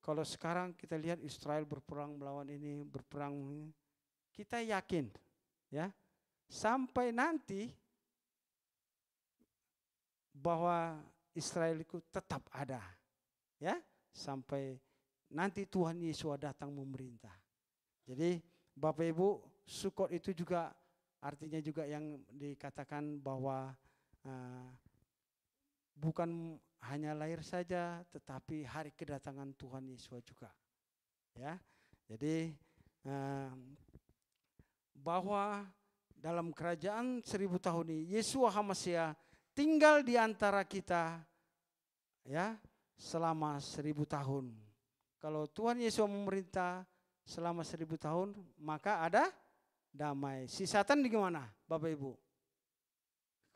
kalau sekarang kita lihat Israel berperang melawan ini, kita yakin ya sampai nanti bahwa Israel itu tetap ada ya sampai nanti Tuhan Yesus datang memerintah. Jadi Bapak Ibu, Sukot itu juga artinya juga yang dikatakan bahwa bukan hanya lahir saja, tetapi hari kedatangan Tuhan Yesus juga. Ya, jadi bahwa dalam kerajaan 1000 tahun ini Yeshua HaMashiach tinggal di antara kita, ya, selama 1000 tahun. Kalau Tuhan Yesus memerintah selama 1000 tahun, maka ada damai. Si Satan di mana, Bapak Ibu?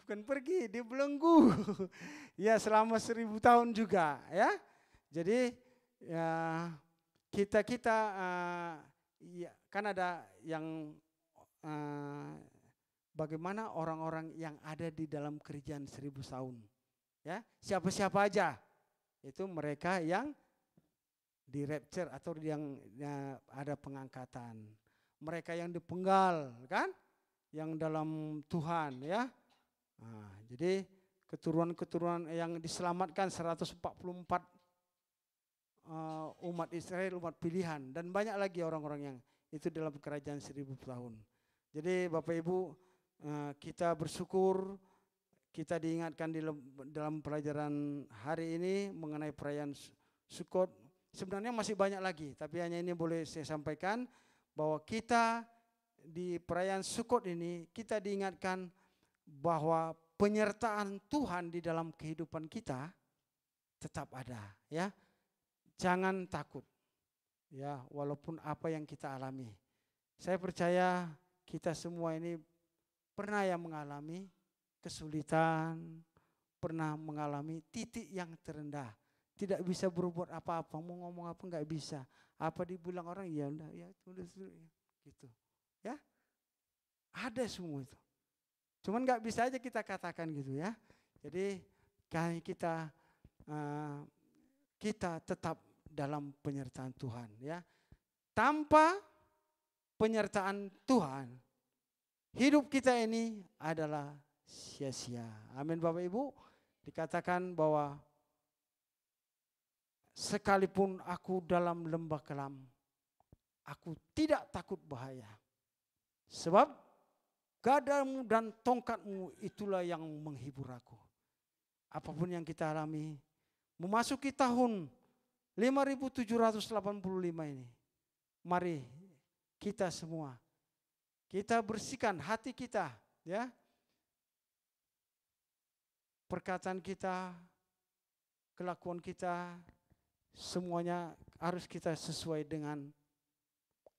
Bukan pergi, dia belenggu. Ya, selama 1000 tahun juga, ya. Jadi ya, kita ya, kan ada yang bagaimana orang-orang yang ada di dalam kerajaan 1000 tahun. Ya, siapa-siapa aja. Itu mereka yang di rapture atau yang ada pengangkatan. Mereka yang dipenggal, kan? Yang dalam Tuhan, ya. Nah, jadi keturunan-keturunan yang diselamatkan 144 umat Israel, umat pilihan, dan banyak lagi orang-orang yang itu dalam kerajaan 1000 tahun. Jadi Bapak Ibu, kita bersyukur kita diingatkan dalam pelajaran hari ini mengenai perayaan Sukot. Sebenarnya masih banyak lagi, tapi hanya ini boleh saya sampaikan bahwa kita di perayaan Sukot ini kita diingatkan bahwa penyertaan Tuhan di dalam kehidupan kita tetap ada, ya. Jangan takut, ya, walaupun apa yang kita alami. Saya percaya kita semua ini pernah yang mengalami kesulitan, pernah mengalami titik yang terendah, tidak bisa berbuat apa-apa, mau ngomong apa nggak bisa, apa dibilang orang ya udah, ya udah gitu, ya. Ada semua itu, cuman nggak bisa aja kita katakan gitu, ya. Jadi kita tetap dalam penyertaan Tuhan, ya. Tanpa penyertaan Tuhan, hidup kita ini adalah sia-sia. Amin Bapak Ibu. Dikatakan bahwa sekalipun aku dalam lembah kelam, aku tidak takut bahaya. Sebab gadamu dan tongkatmu itulah yang menghibur aku. Apapun yang kita alami, memasuki tahun 5785 ini, mari kita semua, kita bersihkan hati kita, ya. Perkataan kita, kelakuan kita, semuanya harus kita sesuai dengan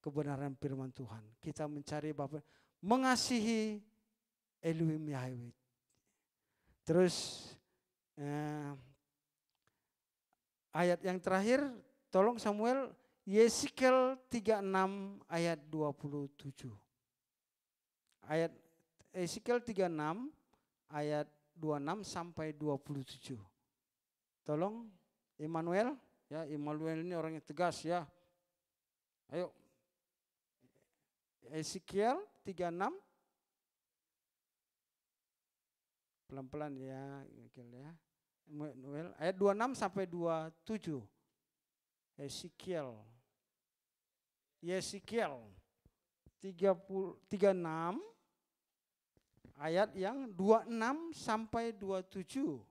kebenaran firman Tuhan. Kita mencari Bapa, mengasihi Elohim Yahweh. Terus ayat yang terakhir, tolong Samuel, Yeskiel 36 ayat 27. Ayat Yeskiel 36 ayat 26 sampai 27. Tolong Immanuel, ya, Immanuel ini orang yang tegas, ya. Ayo. Yeskiel 36 pelan-pelan ya, ya. Immanuel ayat 26 sampai 27. Yeskiel 36 ayat yang 26 sampai 27.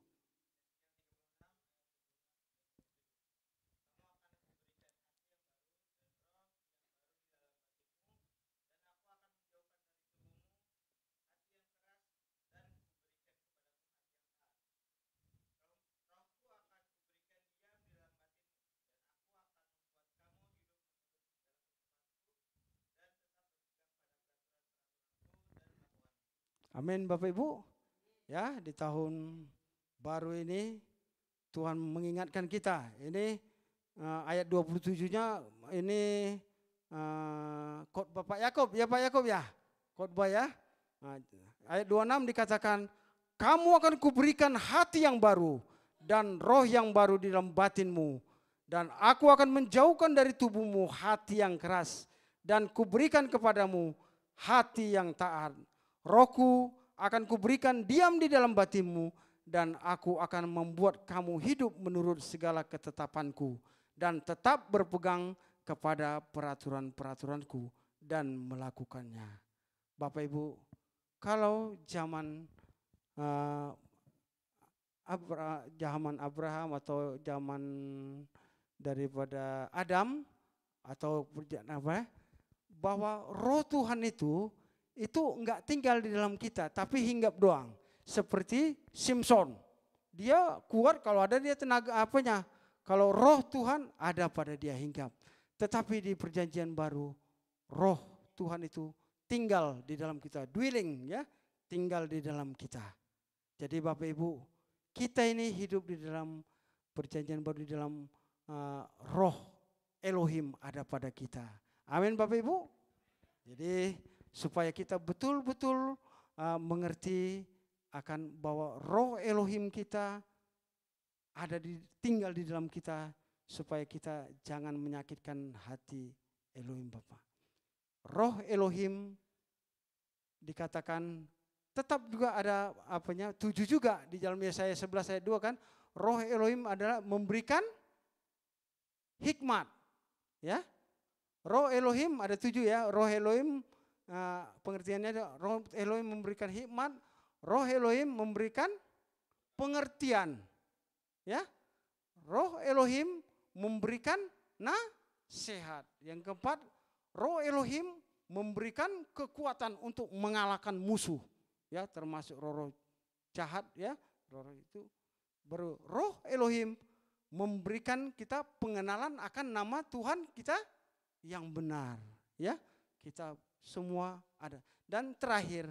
Amin Bapak Ibu. Ya, di tahun baru ini Tuhan mengingatkan kita. Ini ayat 27-nya ini khotbah Pak Yakub, ya Pak Yakub ya. Khotbah ya. Ayat 26 dikatakan, kamu akan kuberikan hati yang baru dan roh yang baru di dalam batinmu. Dan aku akan menjauhkan dari tubuhmu hati yang keras dan kuberikan kepadamu hati yang taat. Rohku akan kuberikan diam di dalam batinmu dan aku akan membuat kamu hidup menurut segala ketetapanku dan tetap berpegang kepada peraturan-peraturanku dan melakukannya. Bapak Ibu, kalau zaman Abraham atau zaman daripada Adam atau apa, bahwa roh Tuhan itu enggak tinggal di dalam kita, tapi hinggap doang. Seperti Simpson, dia kuat kalau ada dia tenaga apanya, kalau roh Tuhan ada pada dia hinggap. Tetapi di perjanjian baru, roh Tuhan itu tinggal di dalam kita, dwelling, ya, tinggal di dalam kita. Jadi Bapak Ibu, kita ini hidup di dalam perjanjian baru, di dalam roh Elohim ada pada kita. Amin Bapak Ibu. Jadi supaya kita betul-betul mengerti akan bahwa roh Elohim kita tinggal di dalam kita, supaya kita jangan menyakitkan hati Elohim Bapa. Roh Elohim dikatakan tetap juga ada 7 juga di dalam Yesaya 11 ayat 2 kan. Roh Elohim adalah memberikan hikmat. Ya. Roh Elohim ada 7 ya. Roh Elohim pengertiannya ada, roh Elohim memberikan hikmat, roh Elohim memberikan pengertian. Ya. Roh Elohim memberikan nasihat. Yang keempat, roh Elohim memberikan kekuatan untuk mengalahkan musuh. Ya, termasuk roh jahat ya. Roh itu baru roh Elohim memberikan kita pengenalan akan nama Tuhan kita yang benar, ya. Kita semua ada. Dan terakhir,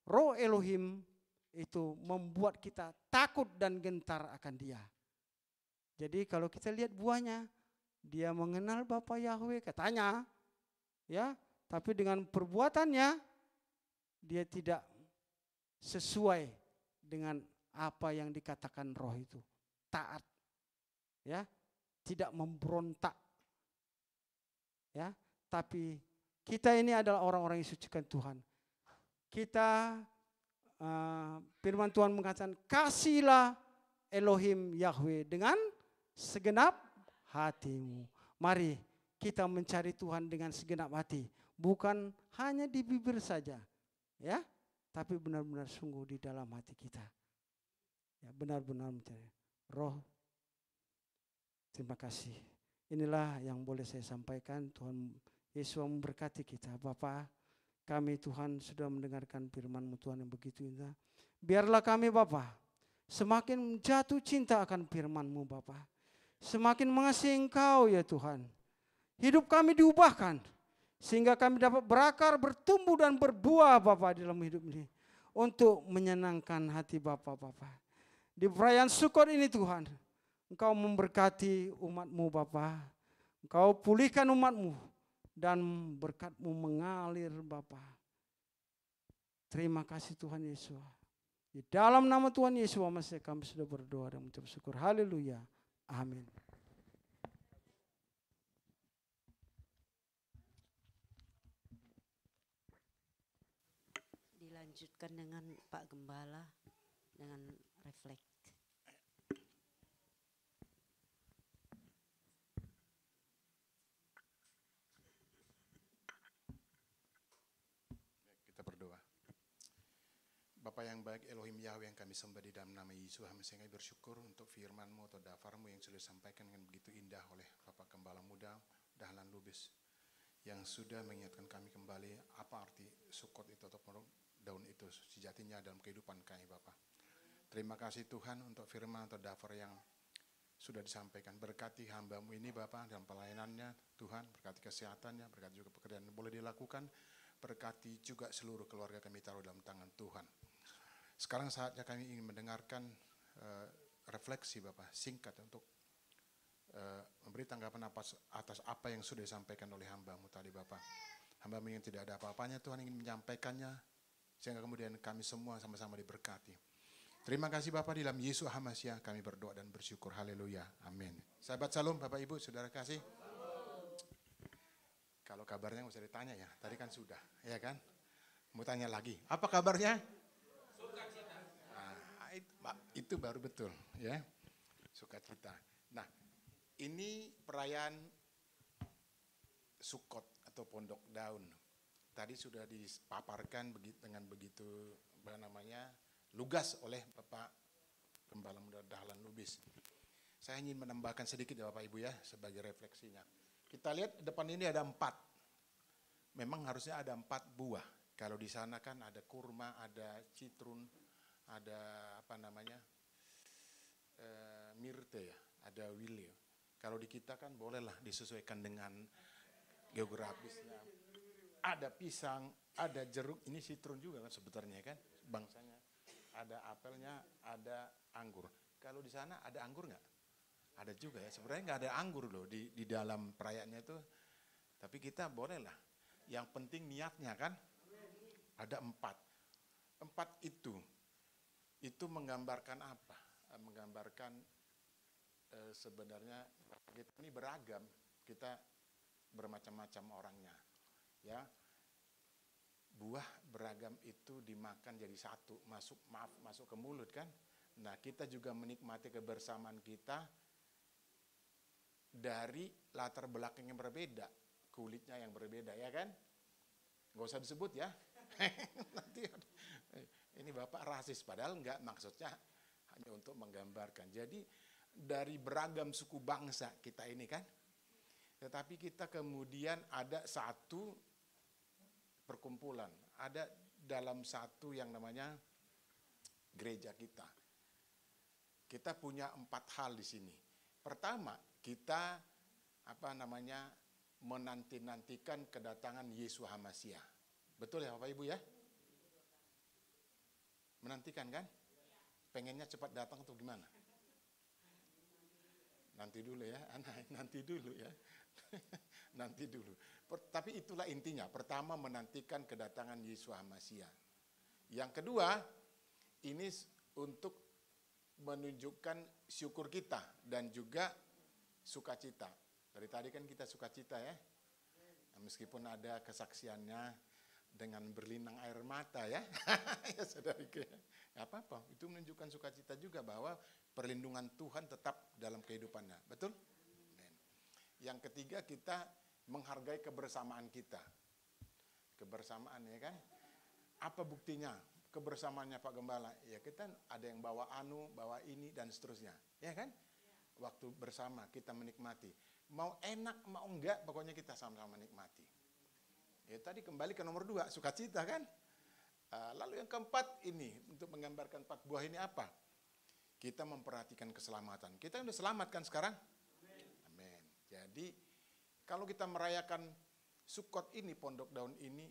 roh Elohim itu membuat kita takut dan gentar akan Dia. Jadi kalau kita lihat buahnya, dia mengenal Bapa Yahweh katanya, ya, tapi dengan perbuatannya dia tidak sesuai dengan apa yang dikatakan roh itu. Taat, ya, tidak memberontak, ya. Tapi kita ini adalah orang-orang yang disucikan Tuhan. Kita firman Tuhan mengatakan, kasihlah Elohim Yahweh dengan segenap hatimu. Mari kita mencari Tuhan dengan segenap hati, bukan hanya di bibir saja, ya, tapi benar-benar sungguh di dalam hati kita. Ya, benar-benar mencari roh. Terima kasih. Inilah yang boleh saya sampaikan. Tuhan Yesus memberkati kita. Bapa, kami Tuhan sudah mendengarkan firman-Mu Tuhan yang begitu indah. Biarlah kami Bapa semakin jatuh cinta akan firman-Mu Bapa. Semakin mengasihi Engkau ya Tuhan. Hidup kami diubahkan sehingga kami dapat berakar, bertumbuh dan berbuah Bapa dalam hidup ini untuk menyenangkan hati Bapa. Di perayaan Sukot ini Tuhan, Engkau memberkati umat-Mu Bapa. Engkau pulihkan umat-Mu dan berkat-Mu mengalir Bapa. Terima kasih Tuhan Yesus. Di dalam nama Tuhan Yesus kami sudah berdoa dan mengucap syukur. Haleluya. Amin. Dilanjutkan dengan Pak Gembala dengan refleks. Kita berdoa. Bapa yang baik, Elohim Yahweh yang kami sembah di dalam nama Yesus, kami bersyukur untuk firman-Mu atau dafar-Mu yang sudah disampaikan dengan begitu indah oleh Bapak Gembala Muda Dahlan Lubis, yang sudah mengingatkan kami kembali apa arti Sukot itu atau daun itu sejatinya dalam kehidupan kami Bapak. Terima kasih Tuhan untuk firman atau dafar yang sudah disampaikan. Berkati hamba-Mu ini Bapak dalam pelayanannya Tuhan, berkati kesehatannya, berkati juga pekerjaan yang boleh dilakukan, berkati juga seluruh keluarga kami taruh dalam tangan Tuhan. Sekarang saatnya kami ingin mendengarkan refleksi Bapak singkat untuk memberi tanggapan atas apa yang sudah disampaikan oleh hamba-Mu tadi Bapak. Hamba-Mu yang tidak ada apa-apanya Tuhan ingin menyampaikannya sehingga kemudian kami semua sama-sama diberkati. Terima kasih Bapak, di dalam Yesus Hamasyah kami berdoa dan bersyukur. Haleluya. Amin. Sahabat Salam, Bapak Ibu, Saudara kasih. Kalau kabarnya nggak usah ditanya ya, tadi kan sudah, ya kan? Mau tanya lagi, apa kabarnya? Sukacita. Nah, itu baru betul, ya. Sukacita. Nah, ini perayaan Sukot atau Pondok Daun. Tadi sudah dipaparkan dengan begitu lugas oleh Bapak Gembala Muda Dahlan Lubis. Saya ingin menambahkan sedikit ya Bapak Ibu ya sebagai refleksinya. Kita lihat depan ini ada 4. Memang harusnya ada 4 buah. Kalau di sana kan ada kurma, ada citrun, ada mirte ya, ada wilio. Kalau di kita kan bolehlah disesuaikan dengan geografisnya. Ada pisang, ada jeruk, ini citrun juga kan sebetulnya kan bangsanya. Ada apelnya, ada anggur. Kalau di sana ada anggur nggak? Ada juga ya. Sebenarnya nggak ada anggur loh di dalam perayaannya itu. Tapi kita bolehlah. Yang penting niatnya kan. Ada 4. 4 itu menggambarkan apa? Menggambarkan sebenarnya kita ini beragam. Kita bermacam-macam orangnya. Ya. Buah beragam itu dimakan jadi satu, masuk ke mulut kan. Nah, kita juga menikmati kebersamaan kita dari latar belakang yang berbeda, kulitnya yang berbeda, ya kan? Gak usah disebut ya. Nanti ini Bapak rasis, padahal enggak, maksudnya hanya untuk menggambarkan. Jadi dari beragam suku bangsa kita ini kan, tetapi kita kemudian ada satu perkumpulan, ada dalam satu yang namanya gereja kita. Kita punya 4 hal di sini. Pertama, kita menanti-nantikan kedatangan Yesus HaMasiah. Betul ya Bapak Ibu ya? Menantikan kan? Pengennya cepat datang atau gimana? Nanti dulu ya, nanti dulu ya. Nanti dulu. Tapi itulah intinya. Pertama, menantikan kedatangan Yesus HaMasiah. Yang kedua, ini untuk menunjukkan syukur kita dan juga sukacita. Dari tadi kan kita sukacita ya. Meskipun ada kesaksiannya dengan berlinang air mata ya. Ya saudariku ya. Gak apa-apa, itu menunjukkan sukacita juga bahwa perlindungan Tuhan tetap dalam kehidupannya. Betul? Amen. Yang ketiga, kita menghargai kebersamaan kita. Kebersamaan ya kan. Apa buktinya? Kebersamaannya Pak Gembala, ya kita ada yang bawa bawa ini dan seterusnya, ya kan? Waktu bersama kita menikmati, mau enak mau enggak, pokoknya kita sama-sama menikmati. Ya tadi kembali ke nomor 2, sukacita kan? Lalu yang keempat ini untuk menggambarkan 4 buah ini apa? Kita memperhatikan keselamatan. Kita udah selamat kan sekarang? Amin. Jadi kalau kita merayakan Sukot ini, Pondok Daun ini,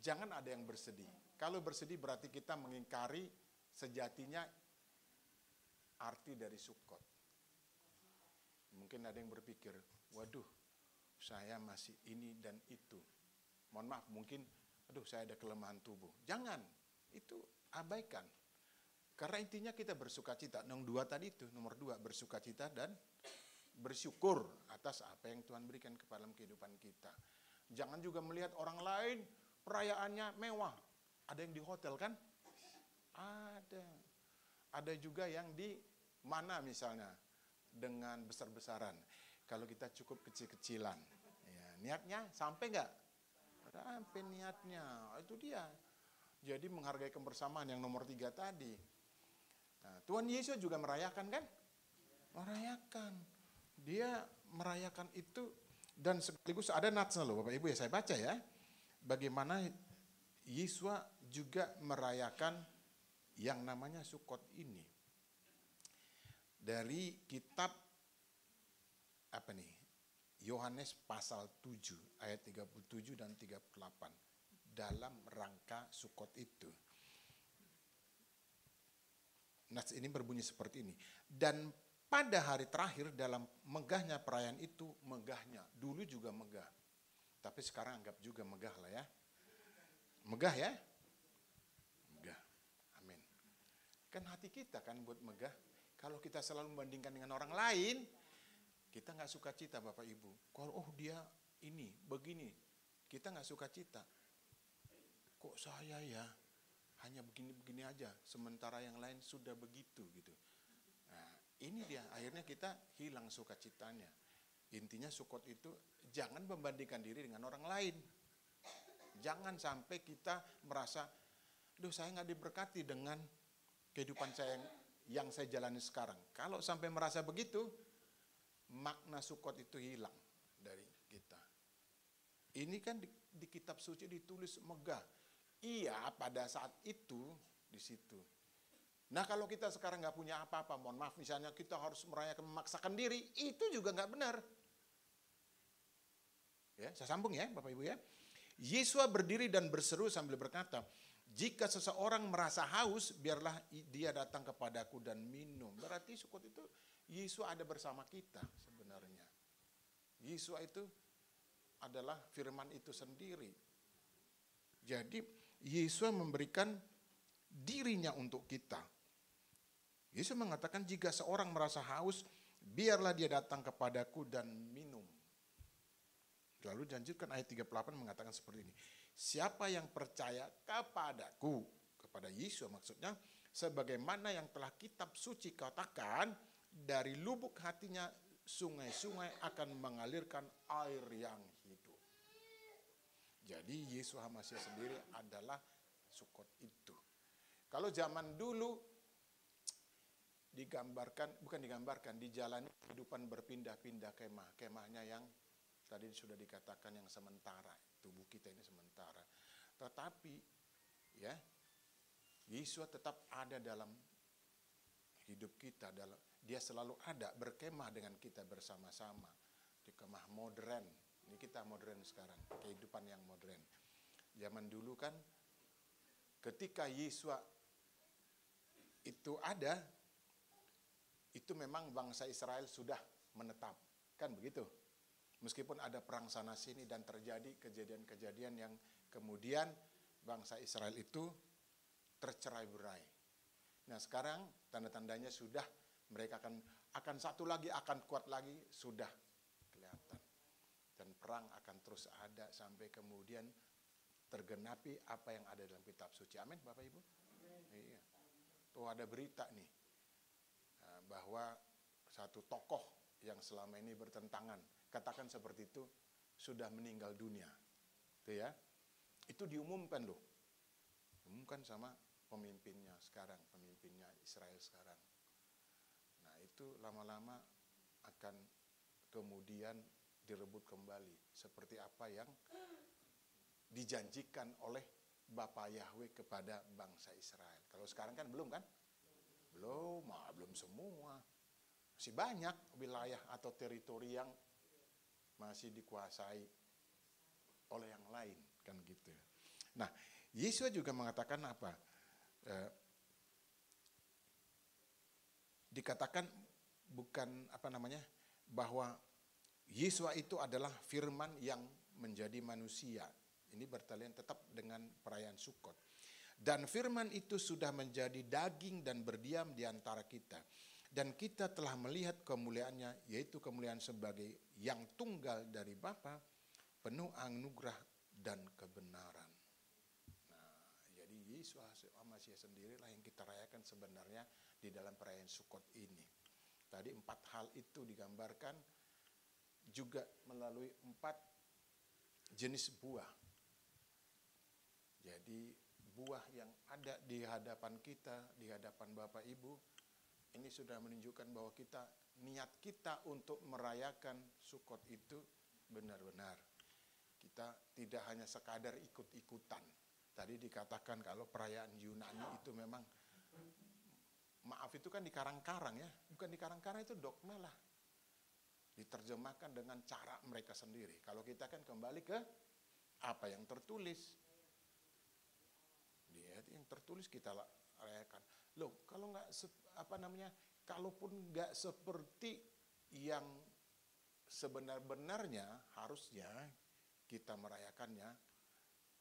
jangan ada yang bersedih. Kalau bersedih berarti kita mengingkari sejatinya arti dari Sukot. Mungkin ada yang berpikir, waduh, saya masih ini dan itu. Mohon maaf, mungkin, aduh saya ada kelemahan tubuh. Jangan, itu abaikan. Karena intinya kita bersukacita. Nomor 2 tadi itu, nomor 2, bersukacita dan bersyukur atas apa yang Tuhan berikan kepada dalam kehidupan kita. Jangan juga melihat orang lain perayaannya mewah. Ada yang di hotel kan? Ada. Ada juga yang di mana misalnya dengan besar-besaran. Kalau kita cukup kecil-kecilan, ya, niatnya sampai nggak? Sampai niatnya, itu dia. Jadi menghargai kebersamaan yang nomor 3 tadi. Nah, Tuhan Yesus juga merayakan kan? Merayakan. Dia merayakan itu dan sekaligus ada natsnya loh Bapak Ibu ya, saya baca ya. Bagaimana Yesus juga merayakan yang namanya Sukot ini. Dari kitab Yohanes pasal 7 ayat 37 dan 38 dalam rangka Sukot itu. Nats ini berbunyi seperti ini. Dan pada hari terakhir dalam megahnya perayaan itu, megahnya dulu juga megah. Tapi sekarang anggap juga megah lah ya. Megah ya? Megah. Amin. Kan hati kita kan buat megah. Kalau kita selalu membandingkan dengan orang lain, kita nggak suka cita Bapak Ibu. Kalau dia ini, begini, kita nggak suka cita. Kok saya ya hanya begini-begini aja, sementara yang lain sudah begitu gitu. Nah, ini dia, akhirnya kita hilang sukacitanya. Intinya Sukot itu jangan membandingkan diri dengan orang lain. Jangan sampai kita merasa, duh saya nggak diberkati dengan kehidupan saya yang saya jalani sekarang. Kalau sampai merasa begitu, makna Sukot itu hilang dari kita. Ini kan di kitab suci ditulis megah. Iya, pada saat itu di situ. Nah kalau kita sekarang nggak punya apa-apa, mohon maaf misalnya kita harus merayakan memaksakan diri, itu juga nggak benar. Ya, saya sambung ya Bapak Ibu ya. Yesus berdiri dan berseru sambil berkata, jika seseorang merasa haus, biarlah dia datang kepadaku dan minum. Berarti Sukot itu Yesus ada bersama kita sebenarnya. Yesus itu adalah firman itu sendiri. Jadi Yesus memberikan dirinya untuk kita. Yesus mengatakan jika seorang merasa haus, biarlah dia datang kepadaku dan minum. Lalu dilanjutkan ayat 38 mengatakan seperti ini. Siapa yang percaya kepadaku, kepada Yesus maksudnya, sebagaimana yang telah kitab suci katakan, dari lubuk hatinya sungai-sungai akan mengalirkan air yang hidup. Jadi Yesus Hamasiah sendiri adalah Sukot itu. Kalau zaman dulu dijalani kehidupan berpindah-pindah kemah. Kemahnya yang tadi sudah dikatakan yang sementara, tubuh kita ini sementara. Tetapi ya, Yesus tetap ada dalam hidup kita, dia selalu ada berkemah dengan kita bersama-sama di kemah modern. Ini kita modern sekarang, kehidupan yang modern. Zaman dulu kan ketika Yesus itu ada, itu memang bangsa Israel sudah menetap, kan begitu. Meskipun ada perang sana sini dan terjadi kejadian-kejadian yang kemudian bangsa Israel itu tercerai-berai. Nah sekarang tanda-tandanya sudah mereka akan satu lagi, akan kuat lagi, sudah kelihatan. Dan perang akan terus ada sampai kemudian tergenapi apa yang ada dalam kitab suci. Amin Bapak Ibu? Iya. Tuh ada berita nih bahwa satu tokoh yang selama ini bertentangan, katakan seperti itu, sudah meninggal dunia. Itu ya. Itu diumumkan loh. Diumumkan sama pemimpinnya sekarang, pemimpinnya Israel sekarang. Nah itu lama-lama akan kemudian direbut kembali. Seperti apa yang dijanjikan oleh Bapa Yahweh kepada bangsa Israel. Kalau sekarang kan belum kan? Belum semua. Masih banyak wilayah atau teritori yang masih dikuasai oleh yang lain. Kan gitu. Nah Yesus juga mengatakan apa? Dikatakan bahwa Yesus itu adalah firman yang menjadi manusia. Ini bertalian tetap dengan perayaan Sukot. Dan firman itu sudah menjadi daging dan berdiam di antara kita. Dan kita telah melihat kemuliaannya, yaitu kemuliaan sebagai yang tunggal dari Bapa, penuh anugerah dan kebenaran. Yesus Hamasiah sendirilah yang kita rayakan sebenarnya di dalam perayaan Sukot ini. Tadi 4 hal itu digambarkan juga melalui 4 jenis buah. Jadi buah yang ada di hadapan kita, di hadapan Bapak Ibu, ini sudah menunjukkan bahwa niat kita untuk merayakan Sukot itu benar-benar. Kita tidak hanya sekadar ikut-ikutan. Tadi dikatakan kalau perayaan Yunani itu memang, maaf itu kan di karang-karang ya, bukan di karang-karang, itu dogma lah. Diterjemahkan dengan cara mereka sendiri. Kalau kita kan kembali ke apa yang tertulis. Yang tertulis kita rayakan. Loh, kalau nggak kalaupun nggak seperti yang sebenar-benarnya harusnya kita merayakannya,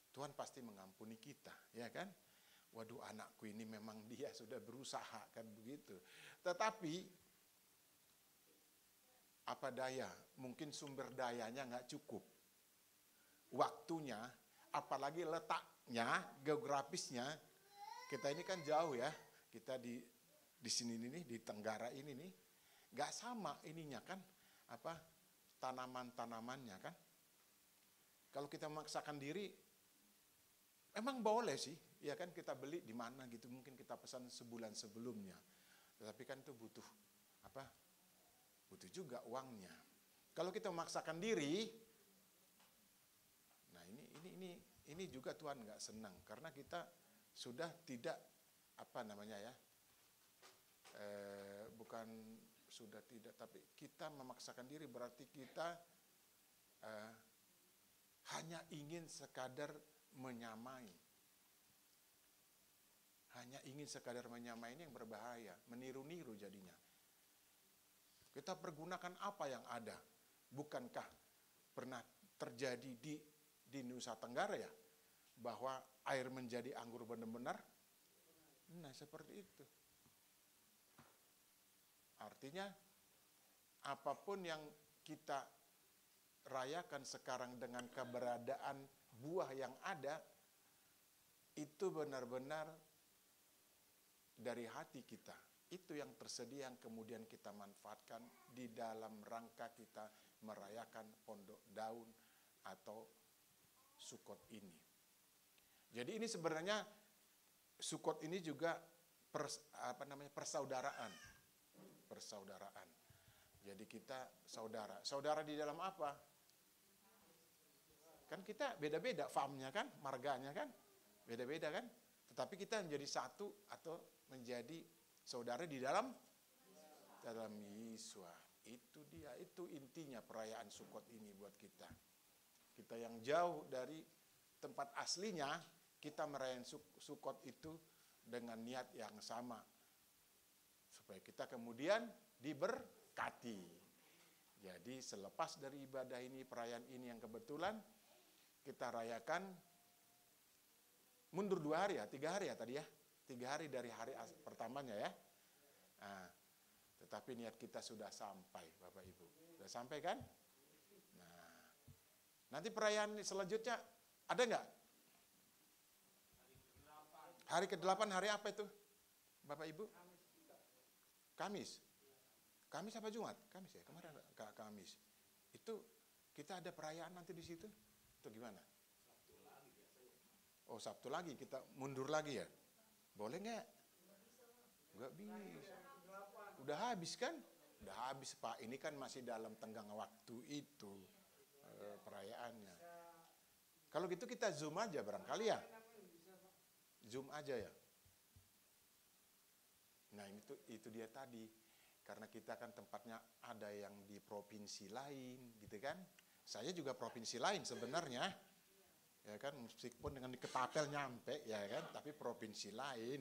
Tuhan pasti mengampuni kita, ya kan? Waduh, anakku ini memang dia sudah berusaha, kan begitu. Tetapi apa daya? Mungkin sumber dayanya nggak cukup, waktunya, apalagi letaknya, geografisnya. Kita ini kan jauh ya. Kita di sini nih, di Tenggara ini nih, nggak sama ininya kan? Tanaman-tanamannya kan? Kalau kita memaksakan diri, emang boleh sih, ya kan, kita beli di mana gitu, mungkin kita pesan sebulan sebelumnya. Tetapi kan itu butuh juga uangnya. Kalau kita memaksakan diri, nah ini juga Tuhan nggak senang, karena kita sudah tidak tapi kita memaksakan diri berarti kita hanya ingin sekadar menyamai. Hanya ingin sekadar menyamai ini yang berbahaya, meniru-niru jadinya. Kita pergunakan apa yang ada. Bukankah pernah terjadi di Nusa Tenggara ya, bahwa air menjadi anggur benar-benar. Nah, seperti itu. Artinya apapun yang kita rayakan sekarang dengan keberadaan buah yang ada, itu benar-benar dari hati kita. Itu yang tersedia yang kemudian kita manfaatkan di dalam rangka kita merayakan Pondok Daun atau Sukot ini. Jadi ini sebenarnya Sukot ini juga persaudaraan. Persaudaraan. Jadi kita saudara. Saudara di dalam apa? Kan kita beda-beda famnya kan, marganya kan, beda-beda kan. Tetapi kita menjadi satu atau menjadi saudara di dalam Yesua. Itu dia, itu intinya perayaan Sukot ini buat kita. Kita yang jauh dari tempat aslinya, kita merayakan Sukot itu dengan niat yang sama. Supaya kita kemudian diberkati. Jadi selepas dari ibadah ini, perayaan ini yang kebetulan kita rayakan mundur 2 hari ya, 3 hari ya tadi ya. 3 hari dari hari pertamanya ya. Nah, tetapi niat kita sudah sampai Bapak Ibu. Sudah sampai kan? Nah, nanti perayaan selanjutnya ada nggak? Hari ke-8 hari apa itu? Bapak Ibu? Kamis. Kamis apa Jumat? Kamis ya, kemarin Kamis. Itu kita ada perayaan nanti di situ? Itu gimana? Oh, Sabtu lagi kita mundur lagi ya? Boleh nggak? Nggak bisa. Udah habis kan? Udah habis Pak. Ini kan masih dalam tenggang waktu itu perayaannya. Kalau gitu kita Zoom aja barangkali ya. Zoom aja ya. Nah itu dia tadi. Karena kita kan tempatnya ada yang di provinsi lain gitu kan. Saya juga provinsi lain sebenarnya. Ya kan, meskipun dengan di Ketapel nyampe ya kan, tapi provinsi lain.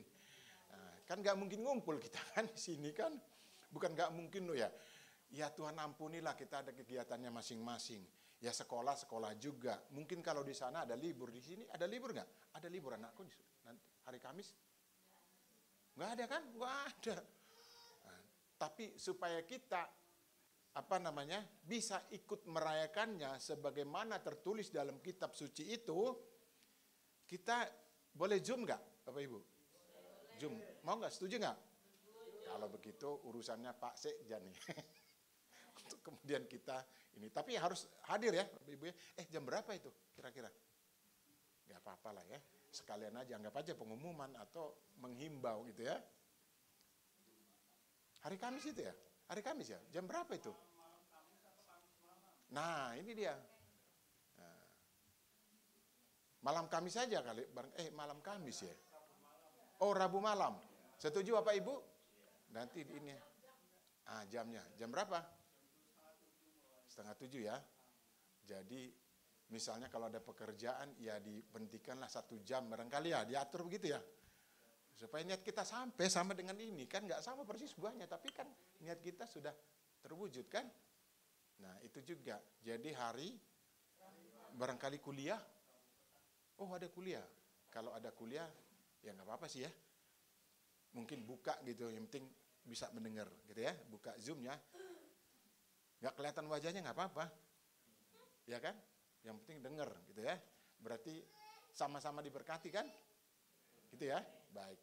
Nah, kan nggak mungkin ngumpul kita kan di sini kan. Bukan nggak mungkin loh ya. Ya Tuhan ampunilah, kita ada kegiatannya masing-masing. Ya sekolah juga. Mungkin kalau di sana ada libur, di sini ada libur nggak? Ada libur anakku nanti hari Kamis? Nggak ada kan? Nggak ada. Nah, tapi supaya kita bisa ikut merayakannya sebagaimana tertulis dalam kitab suci itu, kita boleh Zoom nggak Bapak Ibu? Zoom, mau nggak? Setuju nggak? Kalau begitu urusannya Pak Sekjan nih. Untuk kemudian kita ini, tapi harus hadir ya Bapak Ibu ya. Jam berapa itu kira-kira? Nggak apa-apa lah ya. Sekalian aja, anggap aja pengumuman atau menghimbau gitu ya. Hari Kamis itu ya? Hari Kamis ya? Jam berapa itu? Nah, ini dia. Nah, malam Kamis saja kali. Malam Kamis ya? Oh, Rabu malam. Setuju Bapak Ibu? Nanti ini. Jamnya. Jam berapa? 6:30 ya. Jadi, misalnya kalau ada pekerjaan, ya dihentikanlah 1 jam barangkali ya. Diatur begitu ya. Supaya niat kita sampai sama dengan ini. Kan nggak sama persis buahnya, tapi kan niat kita sudah terwujud kan. Nah itu juga. Jadi hari barangkali kuliah. Oh ada kuliah. Kalau ada kuliah ya nggak apa-apa sih ya. Mungkin buka gitu. Yang penting bisa mendengar gitu ya. Buka Zoom-nya. Nggak kelihatan wajahnya nggak apa-apa. Ya kan? Yang penting dengar gitu ya. Berarti sama-sama diberkati kan? Gitu ya. Baik.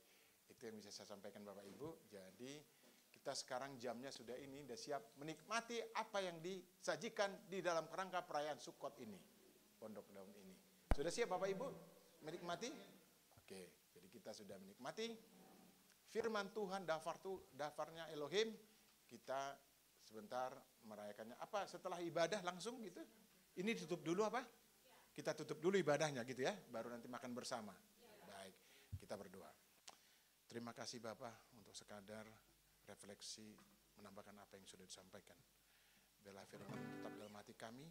Itu yang bisa saya sampaikan Bapak Ibu. Jadi kita sekarang jamnya sudah siap menikmati apa yang disajikan di dalam kerangka perayaan Sukot ini. Pondok Daun ini. Sudah siap Bapak Ibu menikmati? Oke, jadi kita sudah menikmati firman Tuhan, dafarnya Elohim. Kita sebentar merayakannya. Apa setelah ibadah langsung gitu? Ini tutup dulu apa? Kita tutup dulu ibadahnya gitu ya, baru nanti makan bersama. Baik, kita berdoa. Terima kasih Bapak untuk sekadar refleksi menambahkan apa yang sudah disampaikan. Biarlah firman tetap dalam hati kami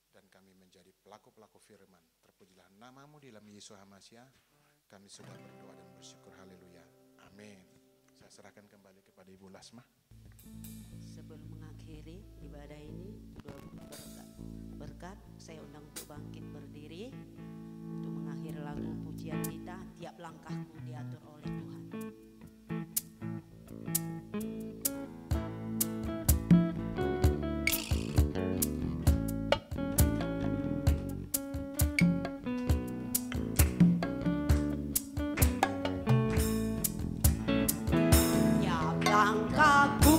dan kami menjadi pelaku-pelaku firman. Terpujilah namamu di dalam Yesus Hamasiah. Kami sudah berdoa dan bersyukur. Haleluya. Amin. Saya serahkan kembali kepada Ibu Lasma. Sebelum mengakhiri ibadah ini, dua berkat, saya undang untuk bangkit berdiri untuk mengakhiri lagu pujian kita. Tiap langkahku diatur oleh Tuhan. Tiap langkahku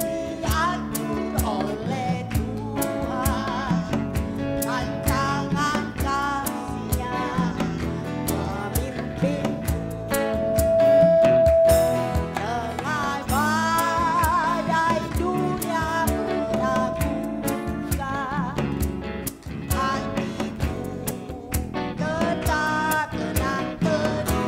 diatur oleh Tuhan, rancangan kasih-Nya memimpinku dengan badai dunia meragukan. Hatiku tetap tenang teduh.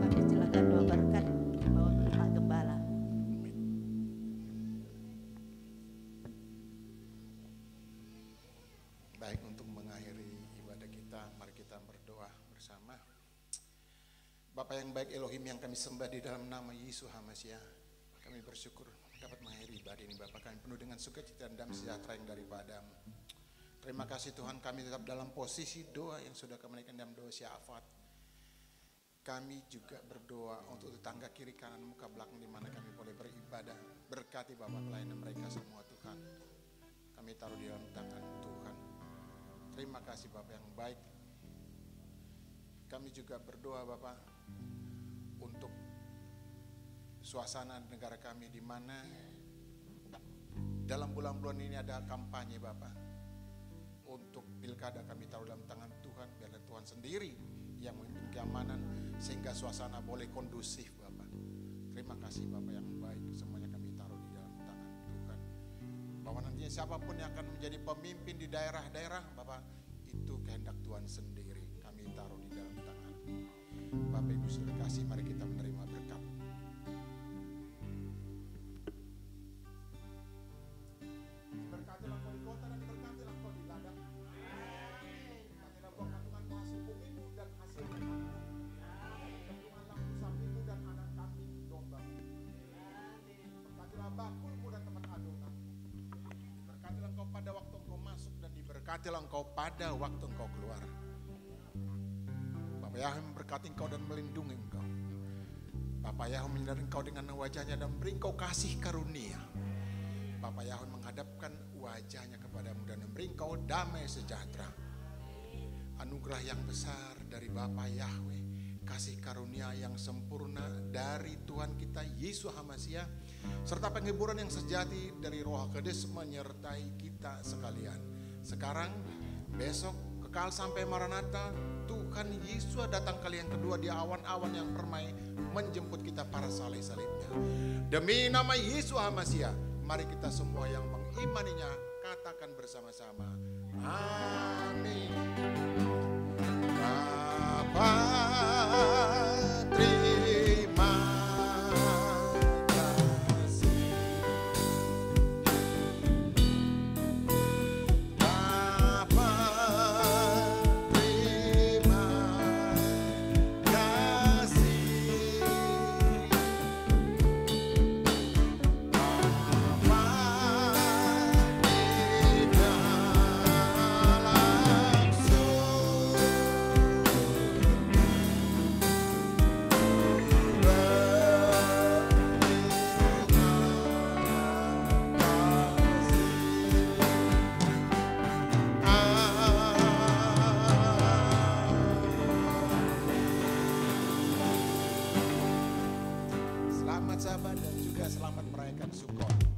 Kami silakan dua berkat bawa Pak Gembala. Baik, untuk mengakhiri ibadah kita, mari kita berdoa bersama. Bapa yang baik, Elohim yang kami sembah di dalam nama Yesus HaMashiach, kami bersyukur dapat mengakhiri ibadah ini. Bapa, kami penuh dengan sukacita dan damai sejahtera yang daripadamu. Terima kasih Tuhan, kami tetap dalam posisi doa yang sudah kami naikkan dalam doa syafaat. Kami juga berdoa untuk tetangga kiri kanan muka belakang di mana kami boleh beribadah. Berkati Bapak pelayanan mereka semua Tuhan. Kami taruh di dalam tangan Tuhan. Terima kasih Bapak yang baik. Kami juga berdoa Bapak untuk suasana negara kami di mana dalam bulan-bulan ini ada kampanye Bapak. Untuk pilkada kami taruh dalam tangan Tuhan, biarlah Tuhan sendiri yang memimpin keamanan sehingga suasana boleh kondusif Bapak. Terima kasih Bapak yang baik, semuanya kami taruh di dalam tangan Tuhan. Bahwa nantinya siapapun yang akan menjadi pemimpin di daerah-daerah Bapak, itu kehendak Tuhan sendiri, kami taruh di dalam tangan. Bapak Ibu Saudara kasih, mari kita menerima berkat. Berkatilah kau di kota dan berkatilah kau di ladang. Berkatilah buah kandungan hasil bumimu dan hasil kandungan lampu sapimu dan anak kambing dombamu. Berkatilah bakulmu dan tempat adonan. Berkatilah engkau pada waktu engkau masuk dan diberkatilah engkau pada waktu engkau keluar. Bapak Yahweh memberkati engkau dan melindungi engkau. Bapak Yahweh menyinari engkau dengan wajahnya dan beri engkau kasih karunia. Bapak Yahweh menghadapkan wajahnya kepadamu dan memberi engkau damai sejahtera. Anugerah yang besar dari Bapak Yahweh, kasih karunia yang sempurna dari Tuhan kita Yesus HaMashiach, serta penghiburan yang sejati dari Roh Kudus menyertai kita sekalian. Sekarang, besok, kekal sampai Maranatha, Tuhan Tuhan Yesus datang kali yang kedua di awan-awan yang permai menjemput kita para salib-salibnya. Demi nama Yesus Hamasiah, mari kita semua yang mengimaninya katakan bersama-sama. Amin. Bapa, terima kasih. Bapa, terima kasih. Bapa, selamat sahabat dan juga selamat merayakan Sukkot.